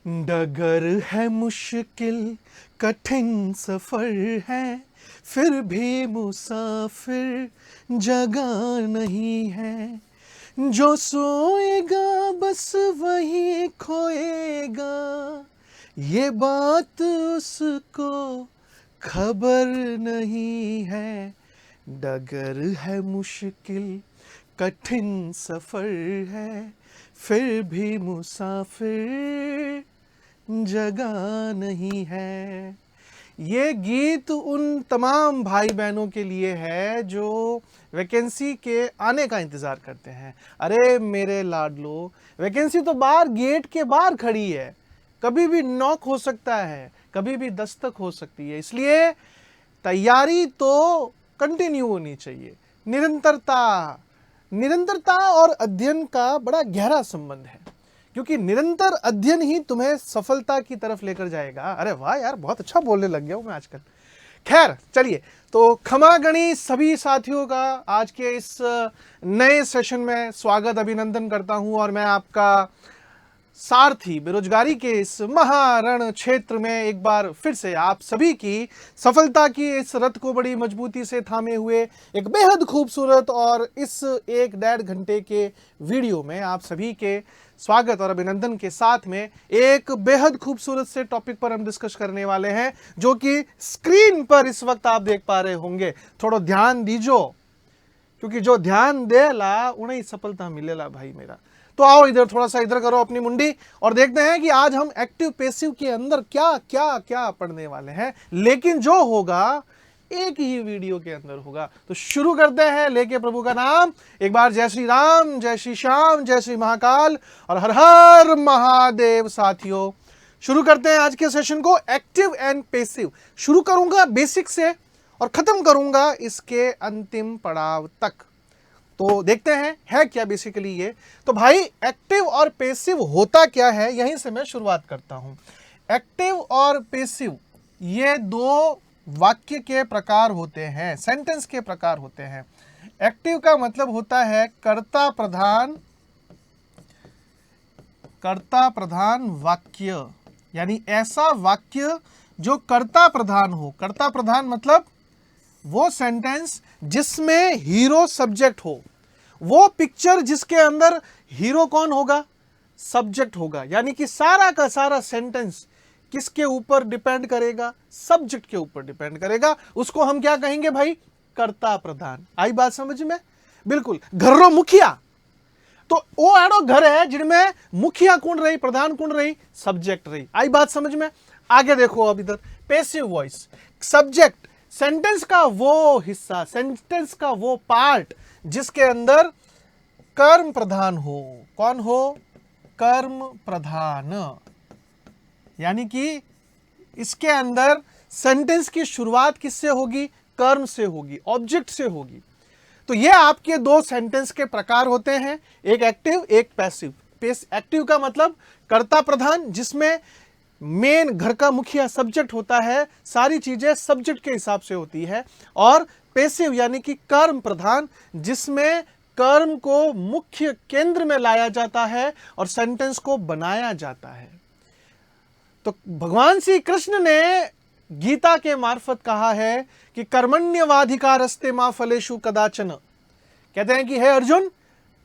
डगर है मुश्किल कठिन सफर है, फिर भी मुसाफिर जगह नहीं है। जो सोएगा बस वही खोएगा, ये बात उसको खबर नहीं है। डगर है मुश्किल कठिन सफर है, फिर भी मुसाफिर जगह नहीं है। ये गीत उन तमाम भाई बहनों के लिए है जो वैकेंसी के आने का इंतज़ार करते हैं। अरे मेरे लाडलो, वैकेंसी तो बाहर गेट के बाहर खड़ी है, कभी भी नॉक हो सकता है, कभी भी दस्तक हो सकती है। इसलिए तैयारी तो कंटिन्यू होनी चाहिए। निरंतरता और अध्ययन का बड़ा गहरा संबंध है, क्योंकि निरंतर अध्ययन ही तुम्हें सफलता की तरफ लेकर जाएगा। अरे वाह यार, बहुत अच्छा बोलने लग गया हूं मैं आजकल। खैर चलिए, तो क्षमा गणी सभी साथियों का आज के इस नए सेशन में स्वागत अभिनंदन करता हूं। और मैं आपका सारथी बेरोजगारी के इस महारण क्षेत्र में एक बार फिर से आप सभी की सफलता की इस रथ को बड़ी मजबूती से थामे हुए एक बेहद खूबसूरत और इस 1-1.5 घंटे के वीडियो में आप सभी के स्वागत और अभिनंदन के साथ में एक बेहद खूबसूरत से टॉपिक पर हम डिस्कस करने वाले हैं, जो कि स्क्रीन पर इस वक्त आप देख पा रहे होंगे। थोड़ा ध्यान दीजो, क्योंकि जो ध्यान देला उन्हें सफलता मिलेला भाई मेरा। तो आओ इधर, थोड़ा सा इधर करो अपनी मुंडी और देखते हैं कि आज हम एक्टिव पैसिव के अंदर क्या क्या क्या पढ़ने वाले हैं। लेकिन जो होगा एक ही वीडियो के अंदर होगा। तो शुरू करते हैं लेके प्रभु का नाम। एक बार जय श्री राम, जय श्री श्याम, जय श्री महाकाल और हर हर महादेव। साथियों, शुरू करते हैं आज के सेशन को। एक्टिव एंड पैसिव शुरू करूंगा बेसिक से और खत्म करूंगा इसके अंतिम पड़ाव तक। तो देखते हैं है क्या बेसिकली ये। तो भाई एक्टिव और पैसिव होता क्या है, यहीं से मैं शुरुआत करता हूं। एक्टिव और पैसिव ये दो वाक्य के प्रकार होते हैं, सेंटेंस के प्रकार होते हैं। एक्टिव का मतलब होता है कर्ता प्रधान वाक्य, यानी ऐसा वाक्य जो कर्ता प्रधान हो। कर्ता प्रधान मतलब वो सेंटेंस जिसमें हीरो सब्जेक्ट हो, वो पिक्चर जिसके अंदर हीरो कौन होगा, सब्जेक्ट होगा। यानी कि सारा का सारा सेंटेंस किसके ऊपर डिपेंड करेगा, सब्जेक्ट के ऊपर डिपेंड करेगा। उसको हम क्या कहेंगे भाई, कर्ता प्रधान। आई बात समझ में? बिल्कुल। घरों मुखिया, तो वो एडो घर है जिनमें मुखिया कौन रही, प्रधान कौन रही, सब्जेक्ट रही। आई बात समझ में? आगे देखो अब इधर, पैसिव वॉइस, सब्जेक्ट सेंटेंस का वो हिस्सा, सेंटेंस का वो पार्ट जिसके अंदर कर्म प्रधान हो। कौन हो, कर्म प्रधान। यानी कि इसके अंदर सेंटेंस की शुरुआत किससे होगी, कर्म से होगी, ऑब्जेक्ट से होगी। तो ये आपके दो सेंटेंस के प्रकार होते हैं, एक एक्टिव एक पैसिव। एक्टिव का मतलब कर्ता प्रधान, जिसमें मेन घर का मुखिया सब्जेक्ट होता है, सारी चीजें सब्जेक्ट के हिसाब से होती है। और पैसिव यानी कि कर्म प्रधान, जिसमें कर्म को मुख्य केंद्र में लाया जाता है और सेंटेंस को बनाया जाता है। तो भगवान श्री कृष्ण ने गीता के मार्फत कहा है कि कर्मण्यवाधिकारस्ते मा फलेषु कदाचन। कहते हैं कि हे अर्जुन,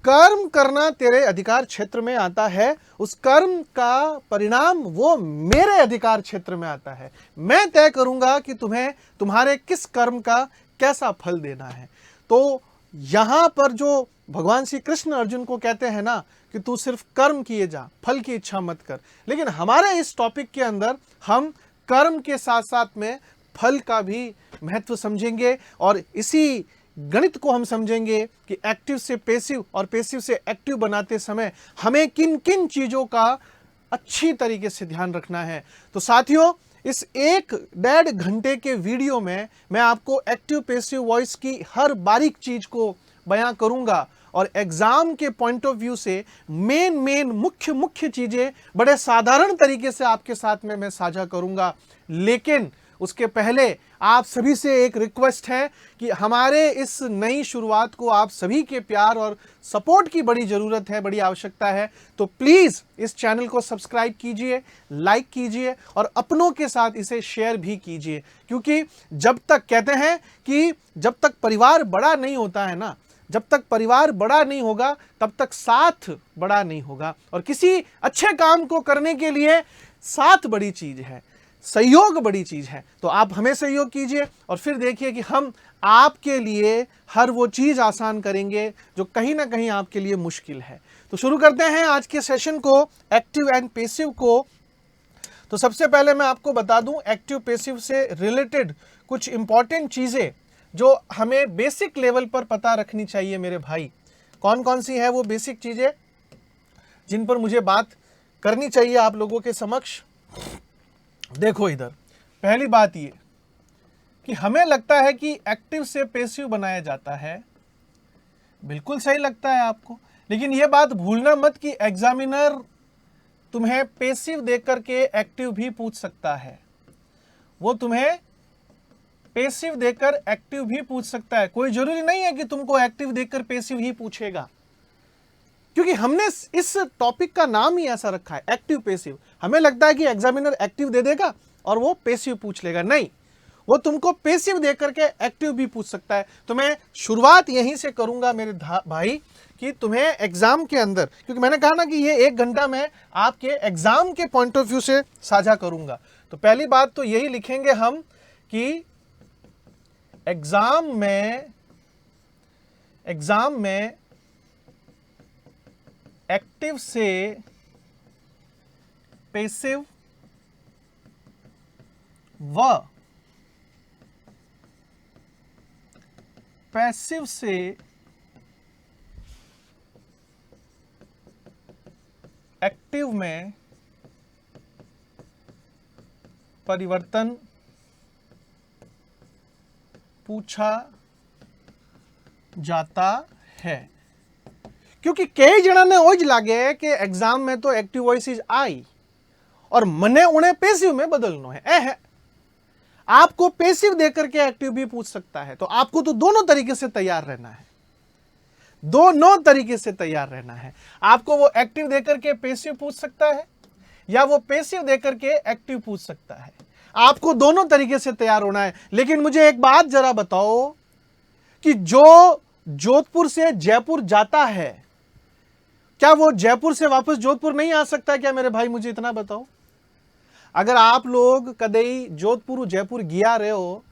कर्म करना तेरे अधिकार क्षेत्र में आता है, उस कर्म का परिणाम वो मेरे अधिकार क्षेत्र में आता है। मैं तय करूंगा कि तुम्हें तुम्हारे किस कर्म का कैसा फल देना है। तो यहां पर जो भगवान श्री कृष्ण अर्जुन को कहते हैं ना कि तू सिर्फ कर्म किए जा, फल की इच्छा मत कर। लेकिन हमारे इस टॉपिक के अंदर हम कर्म के साथ साथ में फल का भी महत्व समझेंगे और इसी गणित को हम समझेंगे कि एक्टिव से पैसिव और पैसिव से एक्टिव बनाते समय हमें किन किन चीजों का अच्छी तरीके से ध्यान रखना है। तो साथियों, इस 1-1.5 घंटे के वीडियो में मैं आपको एक्टिव पैसिव वॉइस की हर बारीक चीज को बयां करूंगा और एग्जाम के पॉइंट ऑफ व्यू से मेन मुख्य चीजें बड़े साधारण तरीके से आपके साथ में मैं साझा करूंगा। लेकिन उसके पहले आप सभी से एक रिक्वेस्ट है कि हमारे इस नई शुरुआत को आप सभी के प्यार और सपोर्ट की बड़ी ज़रूरत है, बड़ी आवश्यकता है। तो प्लीज़ इस चैनल को सब्सक्राइब कीजिए, लाइक कीजिए और अपनों के साथ इसे शेयर भी कीजिए, क्योंकि जब तक कहते हैं कि जब तक परिवार बड़ा नहीं होता है ना, जब तक परिवार बड़ा नहीं होगा तब तक साथ बड़ा नहीं होगा। और किसी अच्छे काम को करने के लिए साथ बड़ी चीज़ है, सहयोग बड़ी चीज़ है। तो आप हमें सहयोग कीजिए और फिर देखिए कि हम आपके लिए हर वो चीज़ आसान करेंगे जो कहीं ना कहीं आपके लिए मुश्किल है। तो शुरू करते हैं आज के सेशन को, एक्टिव एंड पैसिव को। तो सबसे पहले मैं आपको बता दूं एक्टिव पैसिव से रिलेटेड कुछ इंपॉर्टेंट चीज़ें जो हमें बेसिक लेवल पर पता रखनी चाहिए मेरे भाई। कौन कौन सी है वो बेसिक चीज़ें जिन पर मुझे बात करनी चाहिए आप लोगों के समक्ष। देखो इधर, पहली बात ये कि हमें लगता है कि एक्टिव से पैसिव बनाया जाता है। बिल्कुल सही लगता है आपको, लेकिन ये बात भूलना मत कि एग्जामिनर तुम्हें पैसिव देख करके एक्टिव भी पूछ सकता है। वो तुम्हें पैसिव देकर एक्टिव भी पूछ सकता है। कोई जरूरी नहीं है कि तुमको एक्टिव देखकर पैसिव ही पूछेगा, क्योंकि हमने इस टॉपिक का नाम ही ऐसा रखा है, एक्टिव पैसिव। हमें लगता है कि एग्जामिनर एक्टिव दे देगा और वो पैसिव पूछ लेगा। नहीं, वो तुमको पैसिव देख करके एक्टिव भी पूछ सकता है। तो मैं शुरुआत यहीं से करूंगा मेरे भाई कि तुम्हें एग्जाम के अंदर, क्योंकि मैंने कहा ना कि ये 1 घंटा मैं आपके एग्जाम के पॉइंट ऑफ व्यू से साझा करूंगा। तो पहली बात तो यही लिखेंगे हम कि एग्जाम में एक्टिव से पैसिव व पैसिव से एक्टिव में परिवर्तन पूछा जाता है। क्योंकि कई जना ने ओज लागे कि एग्जाम में तो एक्टिव वॉइस आई और मने उन्हें पैसिव में बदलना है। आपको पैसिव देकर के एक्टिव भी पूछ सकता है। तो आपको तो दोनों तरीके से तैयार रहना है, दोनों तरीके से तैयार रहना है। आपको वो एक्टिव देकर के पैसिव पूछ सकता है या वो पैसिव देकर के एक्टिव पूछ सकता है। आपको दोनों तरीके से तैयार होना है। लेकिन मुझे एक बात जरा बताओ कि जो जोधपुर से जयपुर जाता है, क्या वो जयपुर से वापस जोधपुर नहीं आ सकता? क्या मेरे भाई, मुझे इतना बताओ। अगर आप लोग कदई जोधपुर जयपुर गया रहे हो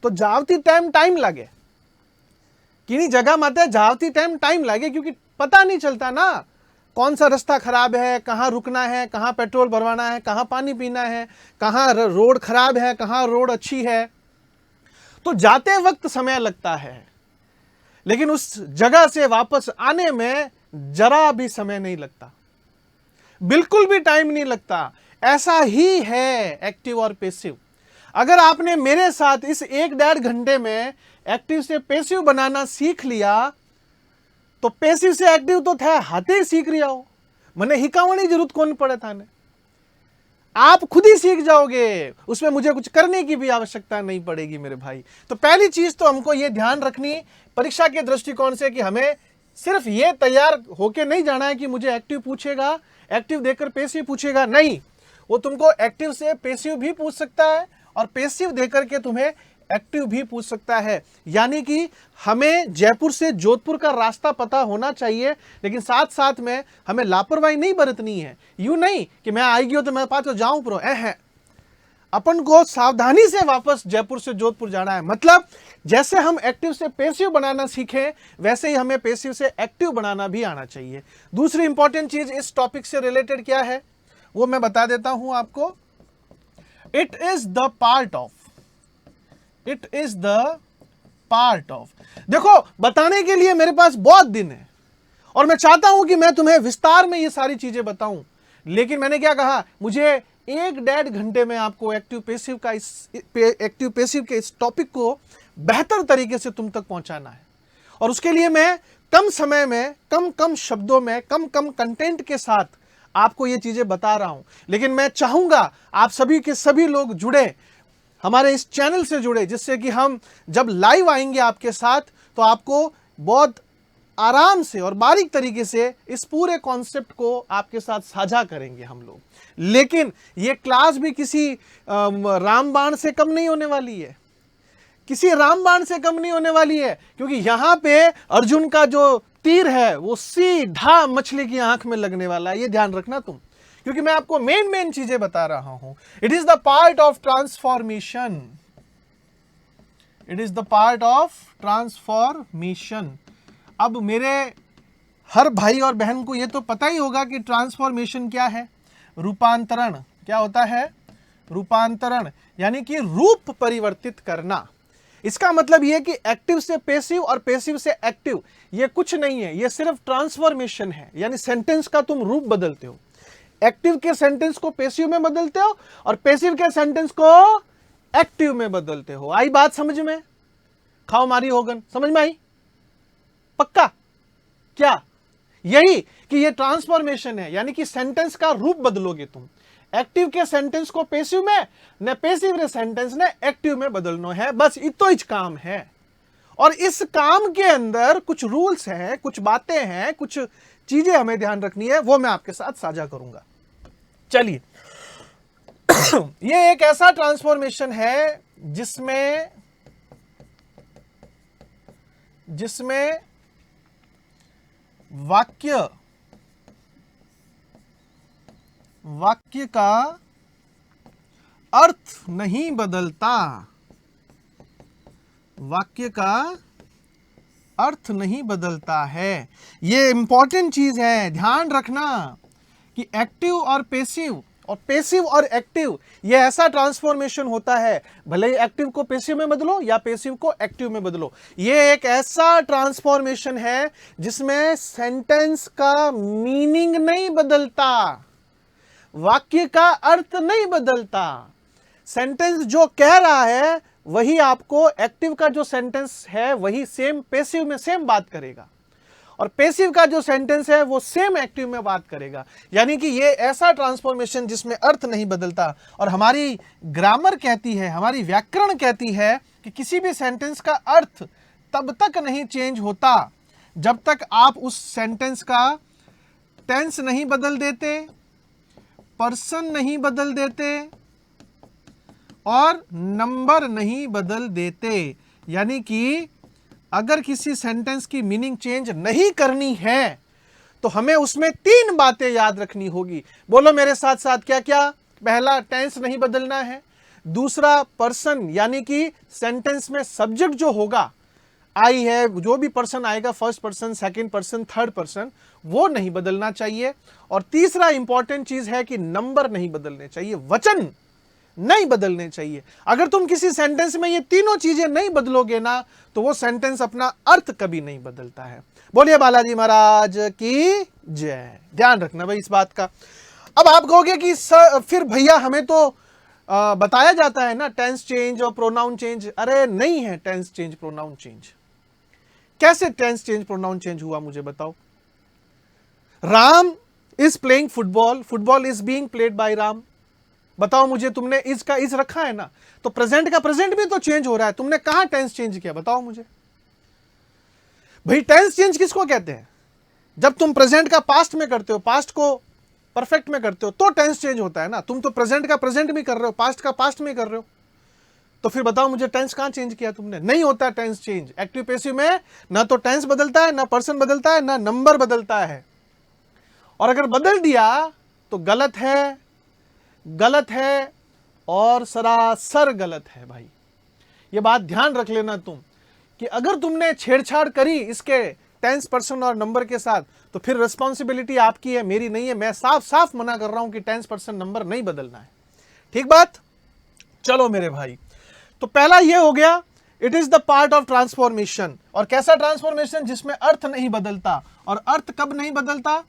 तो जावती टाइम लगे, किन्हीं जगह माते जावती टाइम लगे, क्योंकि पता नहीं चलता ना कौन सा रास्ता खराब है, कहाँ रुकना है, कहाँ पेट्रोल भरवाना है, कहाँ पानी पीना है, कहाँ रोड खराब है, कहाँ रोड अच्छी है। तो जाते वक्त समय लगता है, लेकिन उस जगह से वापस आने में जरा भी समय नहीं लगता, बिल्कुल भी टाइम नहीं लगता। ऐसा ही है एक्टिव और पैसिव। अगर आपने मेरे साथ इस 1-1.5 घंटे में एक्टिव से पैसिव बनाना सीख लिया तो पैसिव से एक्टिव तो था हाथे ही सीख रहा हो, मने हिकावनी जरूरत कौन पड़े था ने, आप खुद ही सीख जाओगे, उसमें मुझे कुछ करने की भी आवश्यकता नहीं पड़ेगी मेरे भाई। तो पहली चीज तो हमको ये ध्यान रखनी परीक्षा के दृष्टिकोण से कि हमें सिर्फ ये तैयार होके नहीं जाना है कि मुझे एक्टिव पूछेगा, एक्टिव देकर पैसिव पूछेगा। नहीं, वो तुमको एक्टिव से पैसिव भी पूछ सकता है और पैसिव देकर के तुम्हें एक्टिव भी पूछ सकता है। यानी कि हमें जयपुर से जोधपुर का रास्ता पता होना चाहिए, लेकिन साथ साथ में हमें लापरवाही नहीं बरतनी है। यूं नहीं कि मैं आई गई तो मैं पास जाऊं प्रो है, अपन को सावधानी से वापस जयपुर से जोधपुर जाना है। मतलब जैसे हम एक्टिव से पैसिव बनाना सीखें वैसे ही हमें पैसिव से एक्टिव बनाना भी आना चाहिए। दूसरी इंपॉर्टेंट चीज इस टॉपिक से रिलेटेड क्या है वो मैं बता देता हूं आपको। It is the part of, देखो बताने के लिए मेरे पास बहुत दिन है और मैं चाहता हूं कि मैं तुम्हें विस्तार में ये सारी चीजें बताऊं, लेकिन मैंने क्या कहा, मुझे 1-1.5 घंटे में आपको एक्टिव पैसिव के इस टॉपिक को बेहतर तरीके से तुम तक पहुंचाना है। और उसके लिए मैं कम समय में, कम शब्दों में, कम कंटेंट के साथ आपको ये चीजें बता रहा हूं। लेकिन मैं चाहूंगा आप सभी के सभी लोग जुड़े, हमारे इस चैनल से जुड़े, जिससे कि हम जब लाइव आएंगे आपके साथ तो आपको बहुत आराम से और बारीक तरीके से इस पूरे कॉन्सेप्ट को आपके साथ साझा करेंगे हम लोग। लेकिन ये क्लास भी किसी रामबाण से कम नहीं होने वाली है, किसी रामबाण से कम नहीं होने वाली है, क्योंकि यहां पे अर्जुन का जो तीर है वो सीधा मछली की आंख में लगने वाला है, ये ध्यान रखना तुम, क्योंकि मैं आपको मेन चीजें बता रहा हूं। It is the part of transformation, it is the part of transformation. अब मेरे हर भाई और बहन को ये तो पता ही होगा कि ट्रांसफॉर्मेशन क्या है, रूपांतरण। क्या होता है? रूपांतरण, यानी कि रूप परिवर्तित करना। इसका मतलब यह कि एक्टिव से पेसिव और पेसिव से एक्टिव ये कुछ नहीं है, ये सिर्फ ट्रांसफॉर्मेशन है, यानी सेंटेंस का तुम रूप बदलते हो। एक्टिव के सेंटेंस को पेसिव में बदलते हो और पेसिव के सेंटेंस को एक्टिव में बदलते हो। आई बात समझ में? खाओ मारी होगन, समझ में आई? पक्का? क्या यही कि ये ट्रांसफॉर्मेशन है, यानी कि सेंटेंस का रूप बदलोगे तुम। एक्टिव के सेंटेंस को पेसिव में, ने पेसिव रे सेंटेंस ने एक्टिव में बदलना है, बस इतो ही काम है। और इस काम के अंदर कुछ रूल्स हैं, कुछ बातें हैं, कुछ चीजें हमें ध्यान रखनी है, वो मैं आपके साथ साझा करूंगा। चलिए ये एक ऐसा ट्रांसफॉर्मेशन है जिसमें वाक्य का अर्थ नहीं बदलता, वाक्य का अर्थ नहीं बदलता है। ये इंपॉर्टेंट चीज है, ध्यान रखना कि एक्टिव और पेसिव और एक्टिव ये ऐसा ट्रांसफॉर्मेशन होता है, भले ही एक्टिव को पेसिव में बदलो या पेसिव को एक्टिव में बदलो, ये एक ऐसा ट्रांसफॉर्मेशन है जिसमें सेंटेंस का मीनिंग नहीं बदलता, वाक्य का अर्थ नहीं बदलता। सेंटेंस जो कह रहा है वही आपको एक्टिव का जो सेंटेंस है वही सेम पेसिव में सेम बात करेगा, और पेसिव का जो सेंटेंस है वो सेम एक्टिव में बात करेगा। यानी कि ये ऐसा ट्रांसफॉर्मेशन जिसमें अर्थ नहीं बदलता। और हमारी ग्रामर कहती है, हमारी व्याकरण कहती है कि किसी भी सेंटेंस का अर्थ तब तक नहीं चेंज होता जब तक आप उस सेंटेंस का टेंस नहीं बदल देते, पर्सन नहीं बदल देते और नंबर नहीं बदल देते। यानी कि अगर किसी सेंटेंस की मीनिंग चेंज नहीं करनी है तो हमें उसमें 3 बातें याद रखनी होगी। बोलो मेरे साथ साथ क्या क्या? पहला, टेंस नहीं बदलना है। दूसरा, पर्सन, यानी कि सेंटेंस में सब्जेक्ट जो होगा, आई है, जो भी पर्सन आएगा, first person, second person, third person, वो नहीं बदलना चाहिए। और तीसरा इंपॉर्टेंट चीज है कि नंबर नहीं बदलने चाहिए, वचन नहीं बदलने चाहिए। अगर तुम किसी सेंटेंस में ये तीनों चीजें नहीं बदलोगे ना तो वो सेंटेंस अपना अर्थ कभी नहीं बदलता है। बोलिए बालाजी महाराज की जय। ध्यान रखना भाई इस बात का। अब आप कहोगे कि फिर भैया हमें तो बताया जाता है ना टेंस चेंज और प्रोनाउन चेंज। अरे नहीं है टेंस चेंज प्रोनाउन चेंज। कैसे टेंस चेंज प्रोनाउन चेंज हुआ मुझे बताओ। Ram is playing football, football is being played by Ram. बताओ मुझे, तुमने इज का इज रखा है ना, तो प्रेजेंट का प्रेजेंट भी तो चेंज हो रहा है। तुमने कहां टेंस चेंज किया बताओ मुझे भाई। टेंस चेंज किसको कहते हैं? जब तुम प्रेजेंट का पास्ट में करते हो, पास्ट को परफेक्ट में करते हो, तो टेंस चेंज होता है ना। तुम तो प्रेजेंट का प्रेजेंट भी कर रहे हो, पास्ट का पास्ट में कर रहे हो, तो फिर बताओ मुझे टेंस कहां चेंज किया तुमने? नहीं होता टेंस चेंज। एक्टिव पेसिव में ना तो टेंस बदलता है, ना पर्सन बदलता है, ना नंबर बदलता है। और अगर बदल दिया तो गलत है, गलत है और सरासर गलत है भाई। ये बात ध्यान रख लेना तुम कि अगर तुमने छेड़छाड़ करी इसके टेंस, पर्सन और नंबर के साथ तो फिर रिस्पॉन्सिबिलिटी आपकी है, मेरी नहीं है। मैं साफ साफ मना कर रहा हूं कि टेंस, पर्सन, नंबर नहीं बदलना है। ठीक बात? चलो मेरे भाई, तो पहला ये हो गया, it is the part of transformation. और कैसा ट्रांसफॉर्मेशन? जिसमें अर्थ नहीं बदलता। और अर्थ कब नहीं बदलता?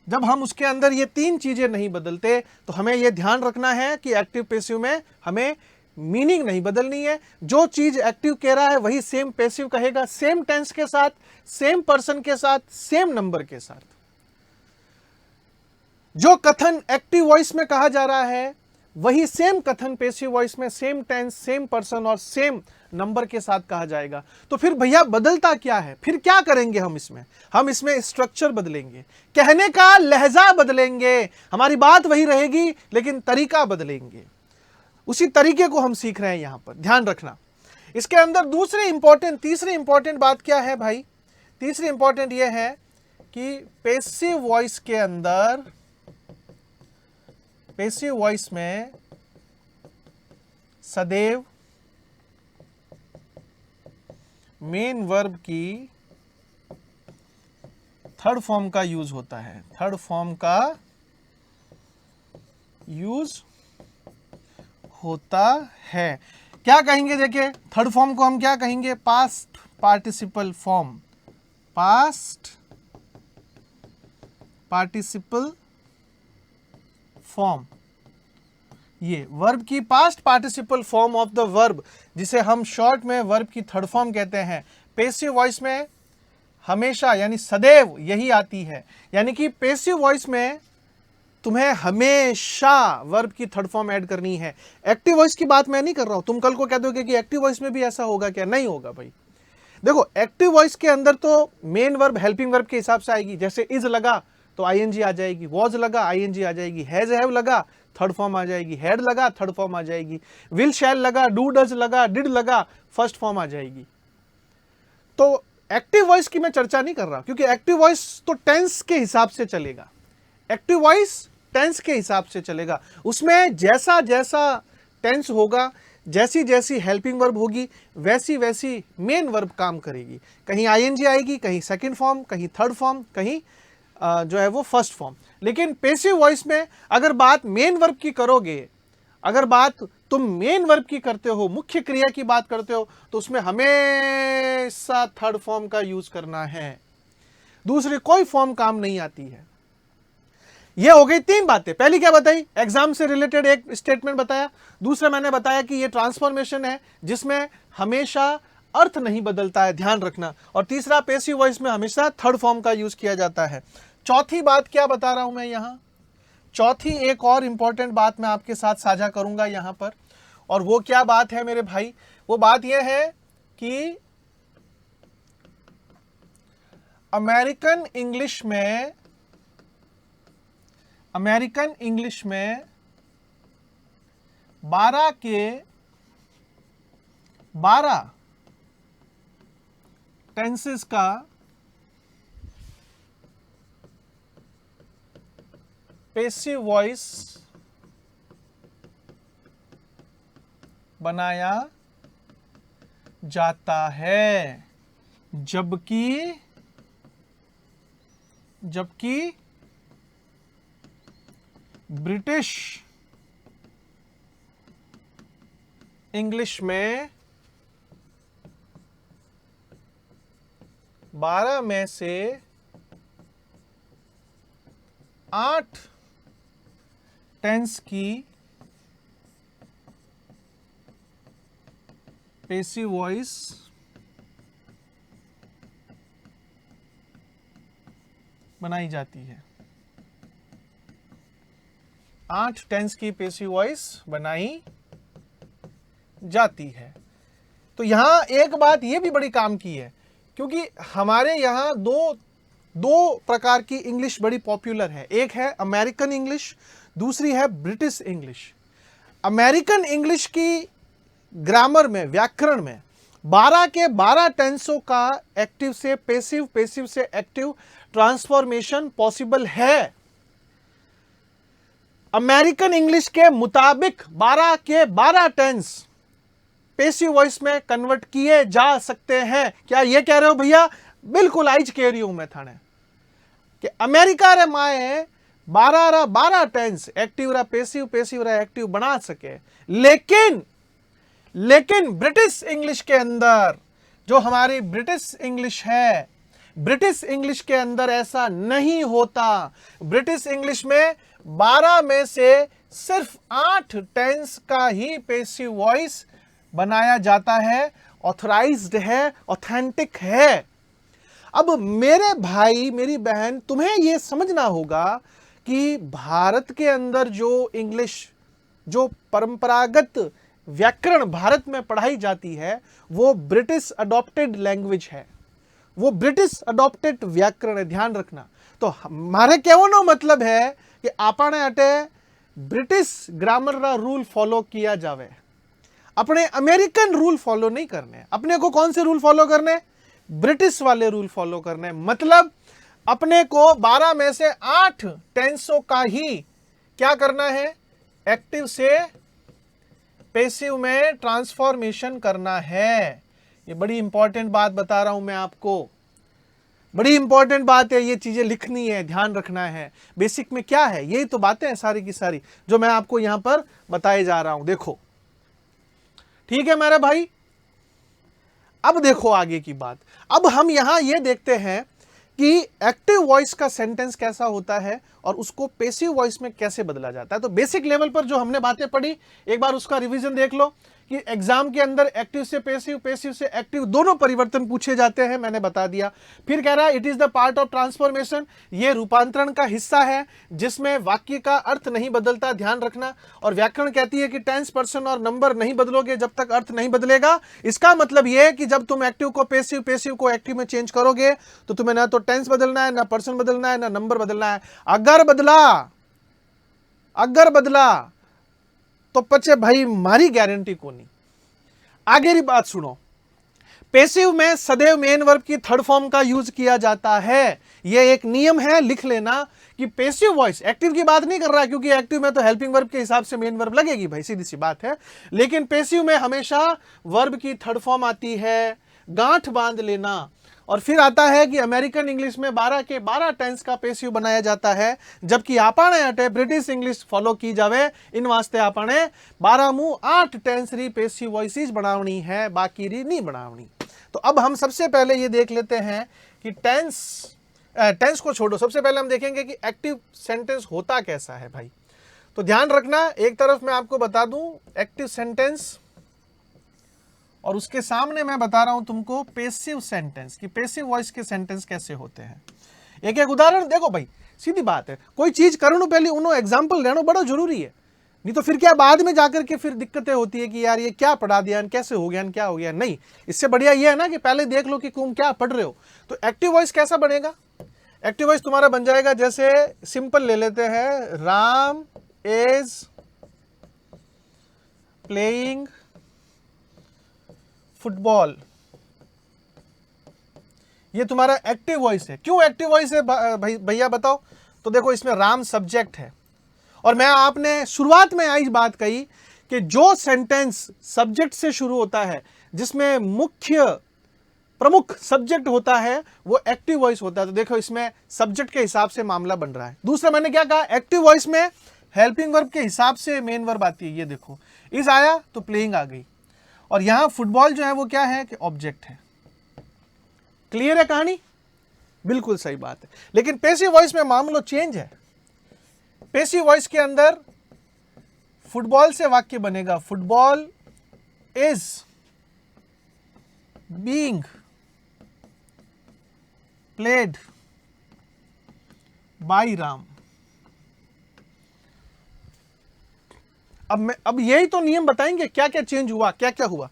जब हम उसके अंदर ये 3 चीजें नहीं बदलते। तो हमें यह ध्यान रखना है कि एक्टिव पेसिव में हमें मीनिंग नहीं बदलनी है। जो चीज एक्टिव कह रहा है वही सेम पेसिव कहेगा, सेम टेंस के साथ, सेम पर्सन के साथ, सेम नंबर के साथ। जो कथन एक्टिव वॉइस में कहा जा रहा है वही सेम कथन पैसिव वॉइस में सेम टेंस, सेम पर्सन और सेम नंबर के साथ कहा जाएगा। तो फिर भैया बदलता क्या है? फिर क्या करेंगे हम इसमें स्ट्रक्चर बदलेंगे, कहने का लहजा बदलेंगे, हमारी बात वही रहेगी लेकिन तरीका बदलेंगे। उसी तरीके को हम सीख रहे हैं यहां पर, ध्यान रखना। इसके अंदर तीसरी इंपॉर्टेंट बात क्या है भाई? तीसरी इंपॉर्टेंट यह है कि पैसिव वॉइस में सदैव मेन वर्ब की थर्ड फॉर्म का यूज होता है। थर्ड फॉर्म का यूज होता है। क्या कहेंगे? देखिए, थर्ड फॉर्म को हम क्या कहेंगे? Past participle form. Past participle form, ये वर्ब की past participle form of the verb, जिसे हम शॉर्ट में वर्ब की थर्ड फॉर्म कहते हैं। पैसिव वॉइस में हमेशा यानी सदैव यही आती है। यानी कि पैसिव वॉइस में तुम्हें हमेशा वर्ब की थर्ड फॉर्म ऐड करनी है। एक्टिव वॉइस की बात मैं नहीं कर रहा हूं। तुम कल को कह दोगे कि एक्टिव वॉइस में भी ऐसा होगा क्या? नहीं होगा भाई। देखो, एक्टिव वॉइस के अंदर तो मेन वर्ब हेल्पिंग वर्ब के हिसाब से आएगी। जैसे इज लगा तो आईएनजी आ जाएगी, वॉज लगा आईएनजी आ जाएगी, हैज हैव लगा थर्ड फॉर्म आ जाएगी, हैड लगा थर्ड फॉर्म आ जाएगी, विल शैल लगा, डू डज लगा, डिड लगा फर्स्ट फॉर्म आ जाएगी। तो एक्टिव वॉइस की मैं चर्चा नहीं कर रहा, क्योंकि एक्टिव वॉइस तो टेंस के हिसाब से चलेगा। एक्टिव वॉइस टेंस के हिसाब से चलेगा। उसमें जैसा जैसा टेंस होगा, जैसी जैसी हेल्पिंग वर्ब होगी, वैसी वैसी मेन वर्ब काम करेगी। कहीं आईएनजी आएगी, कहीं सेकंड फॉर्म, कहीं थर्ड फॉर्म, कहीं जो है वो फर्स्ट फॉर्म। लेकिन पैसिव वॉइस में अगर बात मेन वर्ब की करोगे, अगर बात तुम मेन वर्ब की करते हो, मुख्य क्रिया की बात करते हो, तो उसमें हमेशा थर्ड फॉर्म का यूज करना है। दूसरी कोई फॉर्म काम नहीं आती है। ये हो गई तीन बातें। पहली क्या बताई? एग्जाम से रिलेटेड एक स्टेटमेंट बताया। दूसरा मैंने बताया कि ये ट्रांसफॉर्मेशन है जिसमें हमेशा अर्थ नहीं बदलता है, ध्यान रखना। और तीसरा, पैसिव वॉइस में हमेशा थर्ड फॉर्म का यूज किया जाता है। चौथी बात क्या बता रहा हूं मैं यहां? चौथी एक और इंपॉर्टेंट बात मैं आपके साथ साझा करूंगा यहां पर। और वो क्या बात है मेरे भाई? वो बात यह है कि अमेरिकन इंग्लिश में 12 के 12 टेंसेस का पैसिव वॉइस बनाया जाता है, जबकि ब्रिटिश इंग्लिश में 12 में से 8 टेंस की पैसिव वॉइस बनाई जाती है। 8 टेंस की पैसिव वॉइस बनाई जाती है। तो यहां एक बात यह भी बड़ी काम की है, क्योंकि हमारे यहां दो प्रकार की इंग्लिश बड़ी पॉपुलर है। एक है अमेरिकन इंग्लिश, दूसरी है ब्रिटिश इंग्लिश। अमेरिकन इंग्लिश की ग्रामर में, व्याकरण में 12 के 12 टेंसों का एक्टिव से पैसिव, पैसिव से एक्टिव ट्रांसफॉर्मेशन पॉसिबल है। अमेरिकन इंग्लिश के मुताबिक 12 के 12 टेंस पैसिव वॉइस में कन्वर्ट किए जा सकते हैं। क्या ये कह रहे हो भैया? बिल्कुल आइज कह रही हूं मैं थाने कि अमेरिका रे माए 12 टेंस एक्टिव रा पैसिव, पैसिव रा एक्टिव बना सके। लेकिन ब्रिटिश इंग्लिश के अंदर, जो हमारी ब्रिटिश इंग्लिश है, ब्रिटिश इंग्लिश के अंदर ऐसा नहीं होता। ब्रिटिश इंग्लिश में 12 में से सिर्फ 8 टेंस का ही पैसिव वॉइस बनाया जाता है, ऑथराइज्ड है, ऑथेंटिक है। अब मेरे भाई, मेरी बहन, तुम्हें यह समझना होगा कि भारत के अंदर जो इंग्लिश जो परंपरागत व्याकरण भारत में पढ़ाई जाती है वो ब्रिटिश अडॉप्टेड लैंग्वेज है, वो ब्रिटिश अडॉप्टेड व्याकरण है, ध्यान रखना। तो हमारे कहવાનો मतलब है कि આપણે अटे ब्रिटिश ग्रामर रा रूल फॉलो किया जावे, अपने अमेरिकन रूल फॉलो नहीं करने। अपने को कौन से रूल फॉलो करने? ब्रिटिश वाले रूल फॉलो करने। मतलब अपने को 12 में से 8 टेंसों का ही क्या करना है? एक्टिव से पैसिव में ट्रांसफॉर्मेशन करना है। ये बड़ी इंपॉर्टेंट बात बता रहा हूं मैं आपको, बड़ी इंपॉर्टेंट बात है, ये चीजें लिखनी है, ध्यान रखना है। बेसिक में क्या है, यही तो बातें हैं सारी की सारी जो मैं आपको यहां पर बताए जा रहा हूं। देखो, ठीक है मेरे भाई। अब देखो आगे की बात। अब हम यहां ये देखते हैं कि एक्टिव वॉइस का सेंटेंस कैसा होता है और उसको पैसिव वॉइस में कैसे बदला जाता है। तो बेसिक लेवल पर जो हमने बातें पढ़ी, एक बार उसका रिवीजन देख लो कि एग्जाम के अंदर एक्टिव से पैसिव, पैसिव से एक्टिव दोनों परिवर्तन पूछे जाते हैं, मैंने बता दिया। फिर कह रहा है it is the part of transformation, ये रूपांतरण का हिस्सा है जिसमें वाक्य का अर्थ नहीं बदलता, ध्यान रखना। और व्याकरण कहती है कि टेंस, पर्सन और नंबर नहीं बदलोगे जब तक अर्थ नहीं बदलेगा। इसका मतलब यह है कि जब तुम एक्टिव को पैसिव, पैसिव को एक्टिव में चेंज करोगे तो तुम्हें ना तो टेंस बदलना है, ना पर्सन बदलना है, ना नंबर बदलना है। अगर बदला तो पचे भाई मारी गारंटी को नहीं। आगे की बात सुनो। पैसिव में सदैव मेन वर्ब की थर्ड फॉर्म का यूज किया जाता है। यह एक नियम है, लिख लेना कि पैसिव वॉइस, एक्टिव की बात नहीं कर रहा है क्योंकि एक्टिव में तो हेल्पिंग वर्ब के हिसाब से मेन वर्ब लगेगी भाई, सीधी सी बात है। लेकिन पैसिव में हमेशा वर्ब की थर्ड फॉर्म आती है, गांठ बांध लेना। और फिर आता है कि अमेरिकन इंग्लिश में 12 के 12 टेंस का पैसिव बनाया जाता है, जबकि आपने अटे ब्रिटिश इंग्लिश फॉलो की जावे, इन वास्ते आपने 12 मुंह 8 टेंस री पैसिव वॉइसेस बनावनी है, बाकी री नहीं बनावनी। तो अब हम सबसे पहले ये देख लेते हैं कि टेंस को छोड़ो, सबसे पहले हम देखेंगे कि एक्टिव सेंटेंस होता कैसा है भाई। तो ध्यान रखना, एक तरफ मैं आपको बता दूं एक्टिव सेंटेंस और उसके सामने मैं बता रहा हूं तुमको पैसिव सेंटेंस, कि पैसिव वॉइस के सेंटेंस कैसे होते हैं। एक एक उदाहरण देखो भाई, सीधी बात है, कोई चीज करो पहले उन्होंने एग्जाम्पल लेना बड़ा जरूरी है, नहीं तो फिर क्या बाद में जाकर के फिर दिक्कतें होती है कि यार ये क्या पढ़ा दिया, कैसे हो गया, क्या हो गया। नहीं, इससे बढ़िया ये है ना कि पहले देख लो कि तुम क्या पढ़ रहे हो। तो एक्टिव वॉइस कैसा बनेगा? एक्टिव वॉइस तुम्हारा बन जाएगा, जैसे सिंपल ले लेते हैं, राम इज प्लेइंग फुटबॉल। ये तुम्हारा एक्टिव वॉइस है। क्यों एक्टिव वॉइस है भैया बताओ? तो देखो, इसमें राम सब्जेक्ट है और मैं आपने शुरुआत में आई बात कही कि जो सेंटेंस सब्जेक्ट से शुरू होता है, जिसमें मुख्य प्रमुख सब्जेक्ट होता है, वो एक्टिव वॉइस होता है। तो देखो, इसमें सब्जेक्ट के हिसाब से मामला बन रहा है। दूसरा मैंने क्या कहा, एक्टिव वॉइस में हेल्पिंग वर्ब के हिसाब से मेन वर्ब आती है। ये देखो, इज आया तो प्लेइंग आ गई, और यहां फुटबॉल जो है वो क्या है कि ऑब्जेक्ट है। क्लियर है कहानी? बिल्कुल सही बात है। लेकिन पैसिव वॉइस में मामला चेंज है। पैसिव वॉइस के अंदर फुटबॉल से वाक्य बनेगा, football is being played by Ram. अब यही तो नियम बताएंगे क्या क्या चेंज हुआ, क्या क्या हुआ।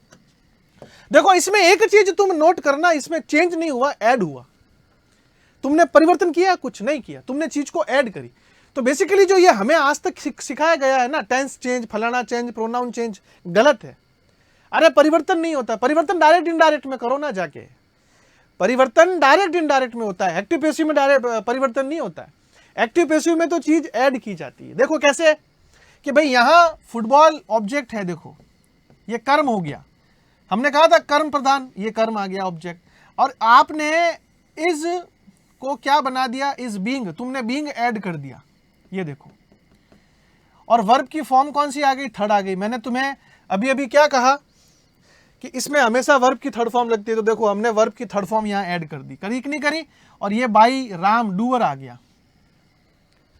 देखो, इसमें एक चीज तुम नोट करना, इसमें चेंज नहीं हुआ, ऐड हुआ। तुमने परिवर्तन किया? कुछ नहीं किया, तुमने चीज को ऐड करी। तो बेसिकली जो ये हमें आज तक सिखाया गया है ना, टेंस चेंज, फलाना चेंज, प्रोनाउन चेंज, गलत है। अरे परिवर्तन नहीं होता, परिवर्तन डायरेक्ट इनडायरेक्ट में करो ना जाके। परिवर्तन डायरेक्ट इनडायरेक्ट में होता है, एक्टिव पैसिव में डायरेक्ट परिवर्तन नहीं होता है। एक्टिव पैसिव में तो चीज ऐड की जाती है। देखो कैसे कि भाई यहां फुटबॉल ऑब्जेक्ट है, देखो ये कर्म हो गया, हमने कहा था कर्म प्रधान, ये कर्म आ गया ऑब्जेक्ट, और आपने इज को क्या बना दिया, इज बीइंग, तुमने बीइंग ऐड कर दिया। ये देखो, और वर्ब की फॉर्म कौन सी आ गई? थर्ड आ गई। मैंने तुम्हें अभी अभी क्या कहा कि इसमें हमेशा वर्ब की थर्ड फॉर्म लगती है। तो देखो, हमने वर्ब की थर्ड फॉर्म यहां ऐड कर दी, करी कि नहीं करी? और ये बाई राम डूअर आ गया।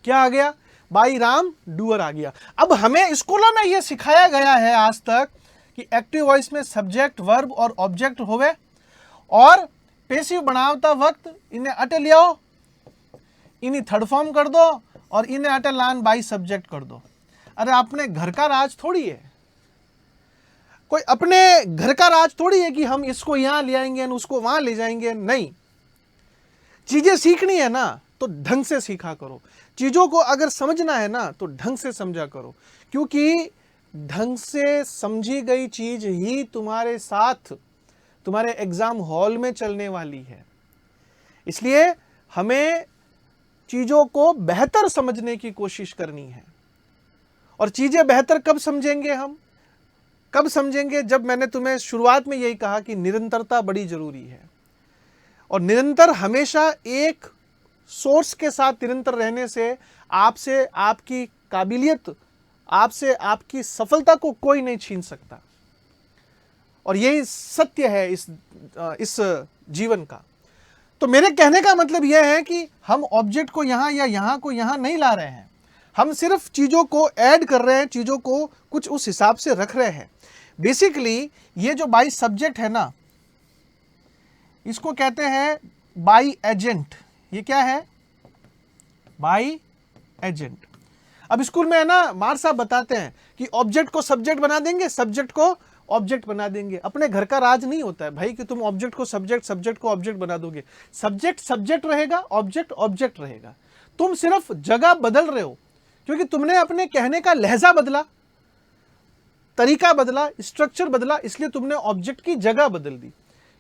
क्या आ गया? बाई राम डूअर आ गया। अब हमें स्कूलों में यह सिखाया गया है आज तक कि एक्टिव वॉइस में सब्जेक्ट, वर्ब और ऑब्जेक्ट होवे, और पैसिव बनावता वक्त इन्हें अटे ले आओ, इन्हें थर्ड फॉर्म कर दो और इन्हें अटे लान बाई सब्जेक्ट कर दो। अरे अपने घर का राज थोड़ी है, कोई अपने घर का राज थोड़ी है कि हम इसको यहां ले आएंगे उसको वहां ले जाएंगे। नहीं, चीजें सीखनी है ना तो ढंग से सीखा करो, चीजों को अगर समझना है ना तो ढंग से समझा करो, क्योंकि ढंग से समझी गई चीज ही तुम्हारे साथ तुम्हारे एग्जाम हॉल में चलने वाली है। इसलिए हमें चीजों को बेहतर समझने की कोशिश करनी है। और चीजें बेहतर कब समझेंगे हम, कब समझेंगे? जब मैंने तुम्हें शुरुआत में यही कहा कि निरंतरता बड़ी जरूरी है। और निरंतर हमेशा एक सोर्स के साथ निरंतर रहने से आपसे आपकी काबिलियत, आपसे आपकी सफलता को कोई नहीं छीन सकता। और यही सत्य है इस जीवन का। तो मेरे कहने का मतलब यह है कि हम ऑब्जेक्ट को यहां या यहां को यहां नहीं ला रहे हैं, हम सिर्फ चीजों को ऐड कर रहे हैं, चीजों को कुछ उस हिसाब से रख रहे हैं। बेसिकली ये जो बाई सब्जेक्ट है ना, इसको कहते हैं बाई एजेंट। ये क्या है? By agent. अब स्कूल में है ना, मार साहब बताते हैं कि ऑब्जेक्ट को सब्जेक्ट बना देंगे, सब्जेक्ट को ऑब्जेक्ट बना देंगे। अपने घर का राज नहीं होता है भाई कि तुम ऑब्जेक्ट को सब्जेक्ट, सब्जेक्ट को ऑब्जेक्ट बना दोगे। सब्जेक्ट सब्जेक्ट रहेगा, ऑब्जेक्ट ऑब्जेक्ट रहेगा। तुम सिर्फ जगह बदल रहे हो क्योंकि तुमने अपने कहने का लहजा बदला, तरीका बदला, स्ट्रक्चर बदला, इसलिए तुमने ऑब्जेक्ट की जगह बदल दी।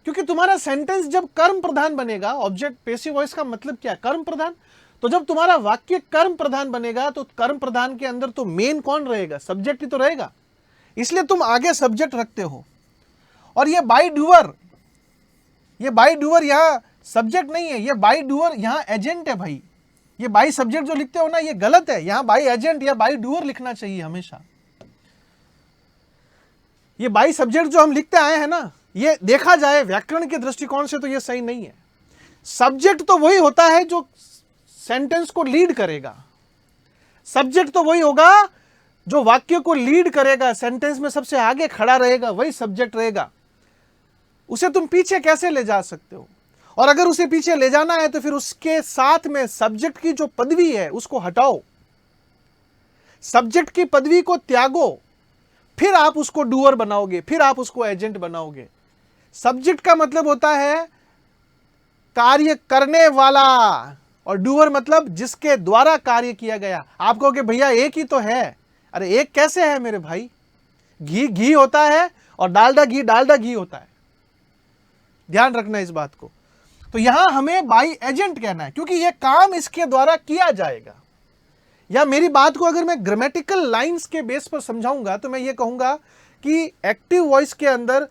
क्योंकि तुम्हारा सेंटेंस जब कर्म प्रधान बनेगा, ऑब्जेक्ट पैसिव वॉइस का मतलब क्या? कर्म प्रधान। तो जब तुम्हारा वाक्य कर्म प्रधान बनेगा तो कर्म प्रधान के अंदर तो मेन कौन रहेगा? सब्जेक्ट ही तो रहेगा। इसलिए तुम आगे सब्जेक्ट रखते हो। और ये बाई डूअर, ये बाई डूअर यहां सब्जेक्ट नहीं है, ये बाई डूअर यहां एजेंट है भाई। ये बाई सब्जेक्ट जो लिखते हो ना, ये गलत है। यहां बाई एजेंट या बाई डूअर लिखना चाहिए हमेशा। ये बाई सब्जेक्ट जो हम लिखते आए हैं ना, ये देखा जाए व्याकरण के दृष्टिकोण से तो ये सही नहीं है। सब्जेक्ट तो वही होता है जो सेंटेंस को लीड करेगा। सब्जेक्ट तो वही होगा जो वाक्य को लीड करेगा, सेंटेंस में सबसे आगे खड़ा रहेगा, वही सब्जेक्ट रहेगा। उसे तुम पीछे कैसे ले जा सकते हो? और अगर उसे पीछे ले जाना है तो फिर उसके साथ में सब्जेक्ट की जो पदवी है उसको हटाओ, सब्जेक्ट की पदवी को त्यागो, फिर आप उसको डूअर बनाओगे, फिर आप उसको एजेंट बनाओगे। सब्जेक्ट का मतलब होता है कार्य करने वाला, और डूअर मतलब जिसके द्वारा कार्य किया गया। आप कहोगे भैया एक ही तो है। अरे एक कैसे है मेरे भाई? घी घी होता है और डालडा घी होता है। ध्यान रखना इस बात को। तो यहां हमें बाई एजेंट कहना है क्योंकि यह काम इसके द्वारा किया जाएगा। या मेरी बात को अगर मैं ग्रामेटिकल लाइंस के बेस पर समझाऊंगा तो मैं ये कहूंगा कि एक्टिव वॉइस के अंदर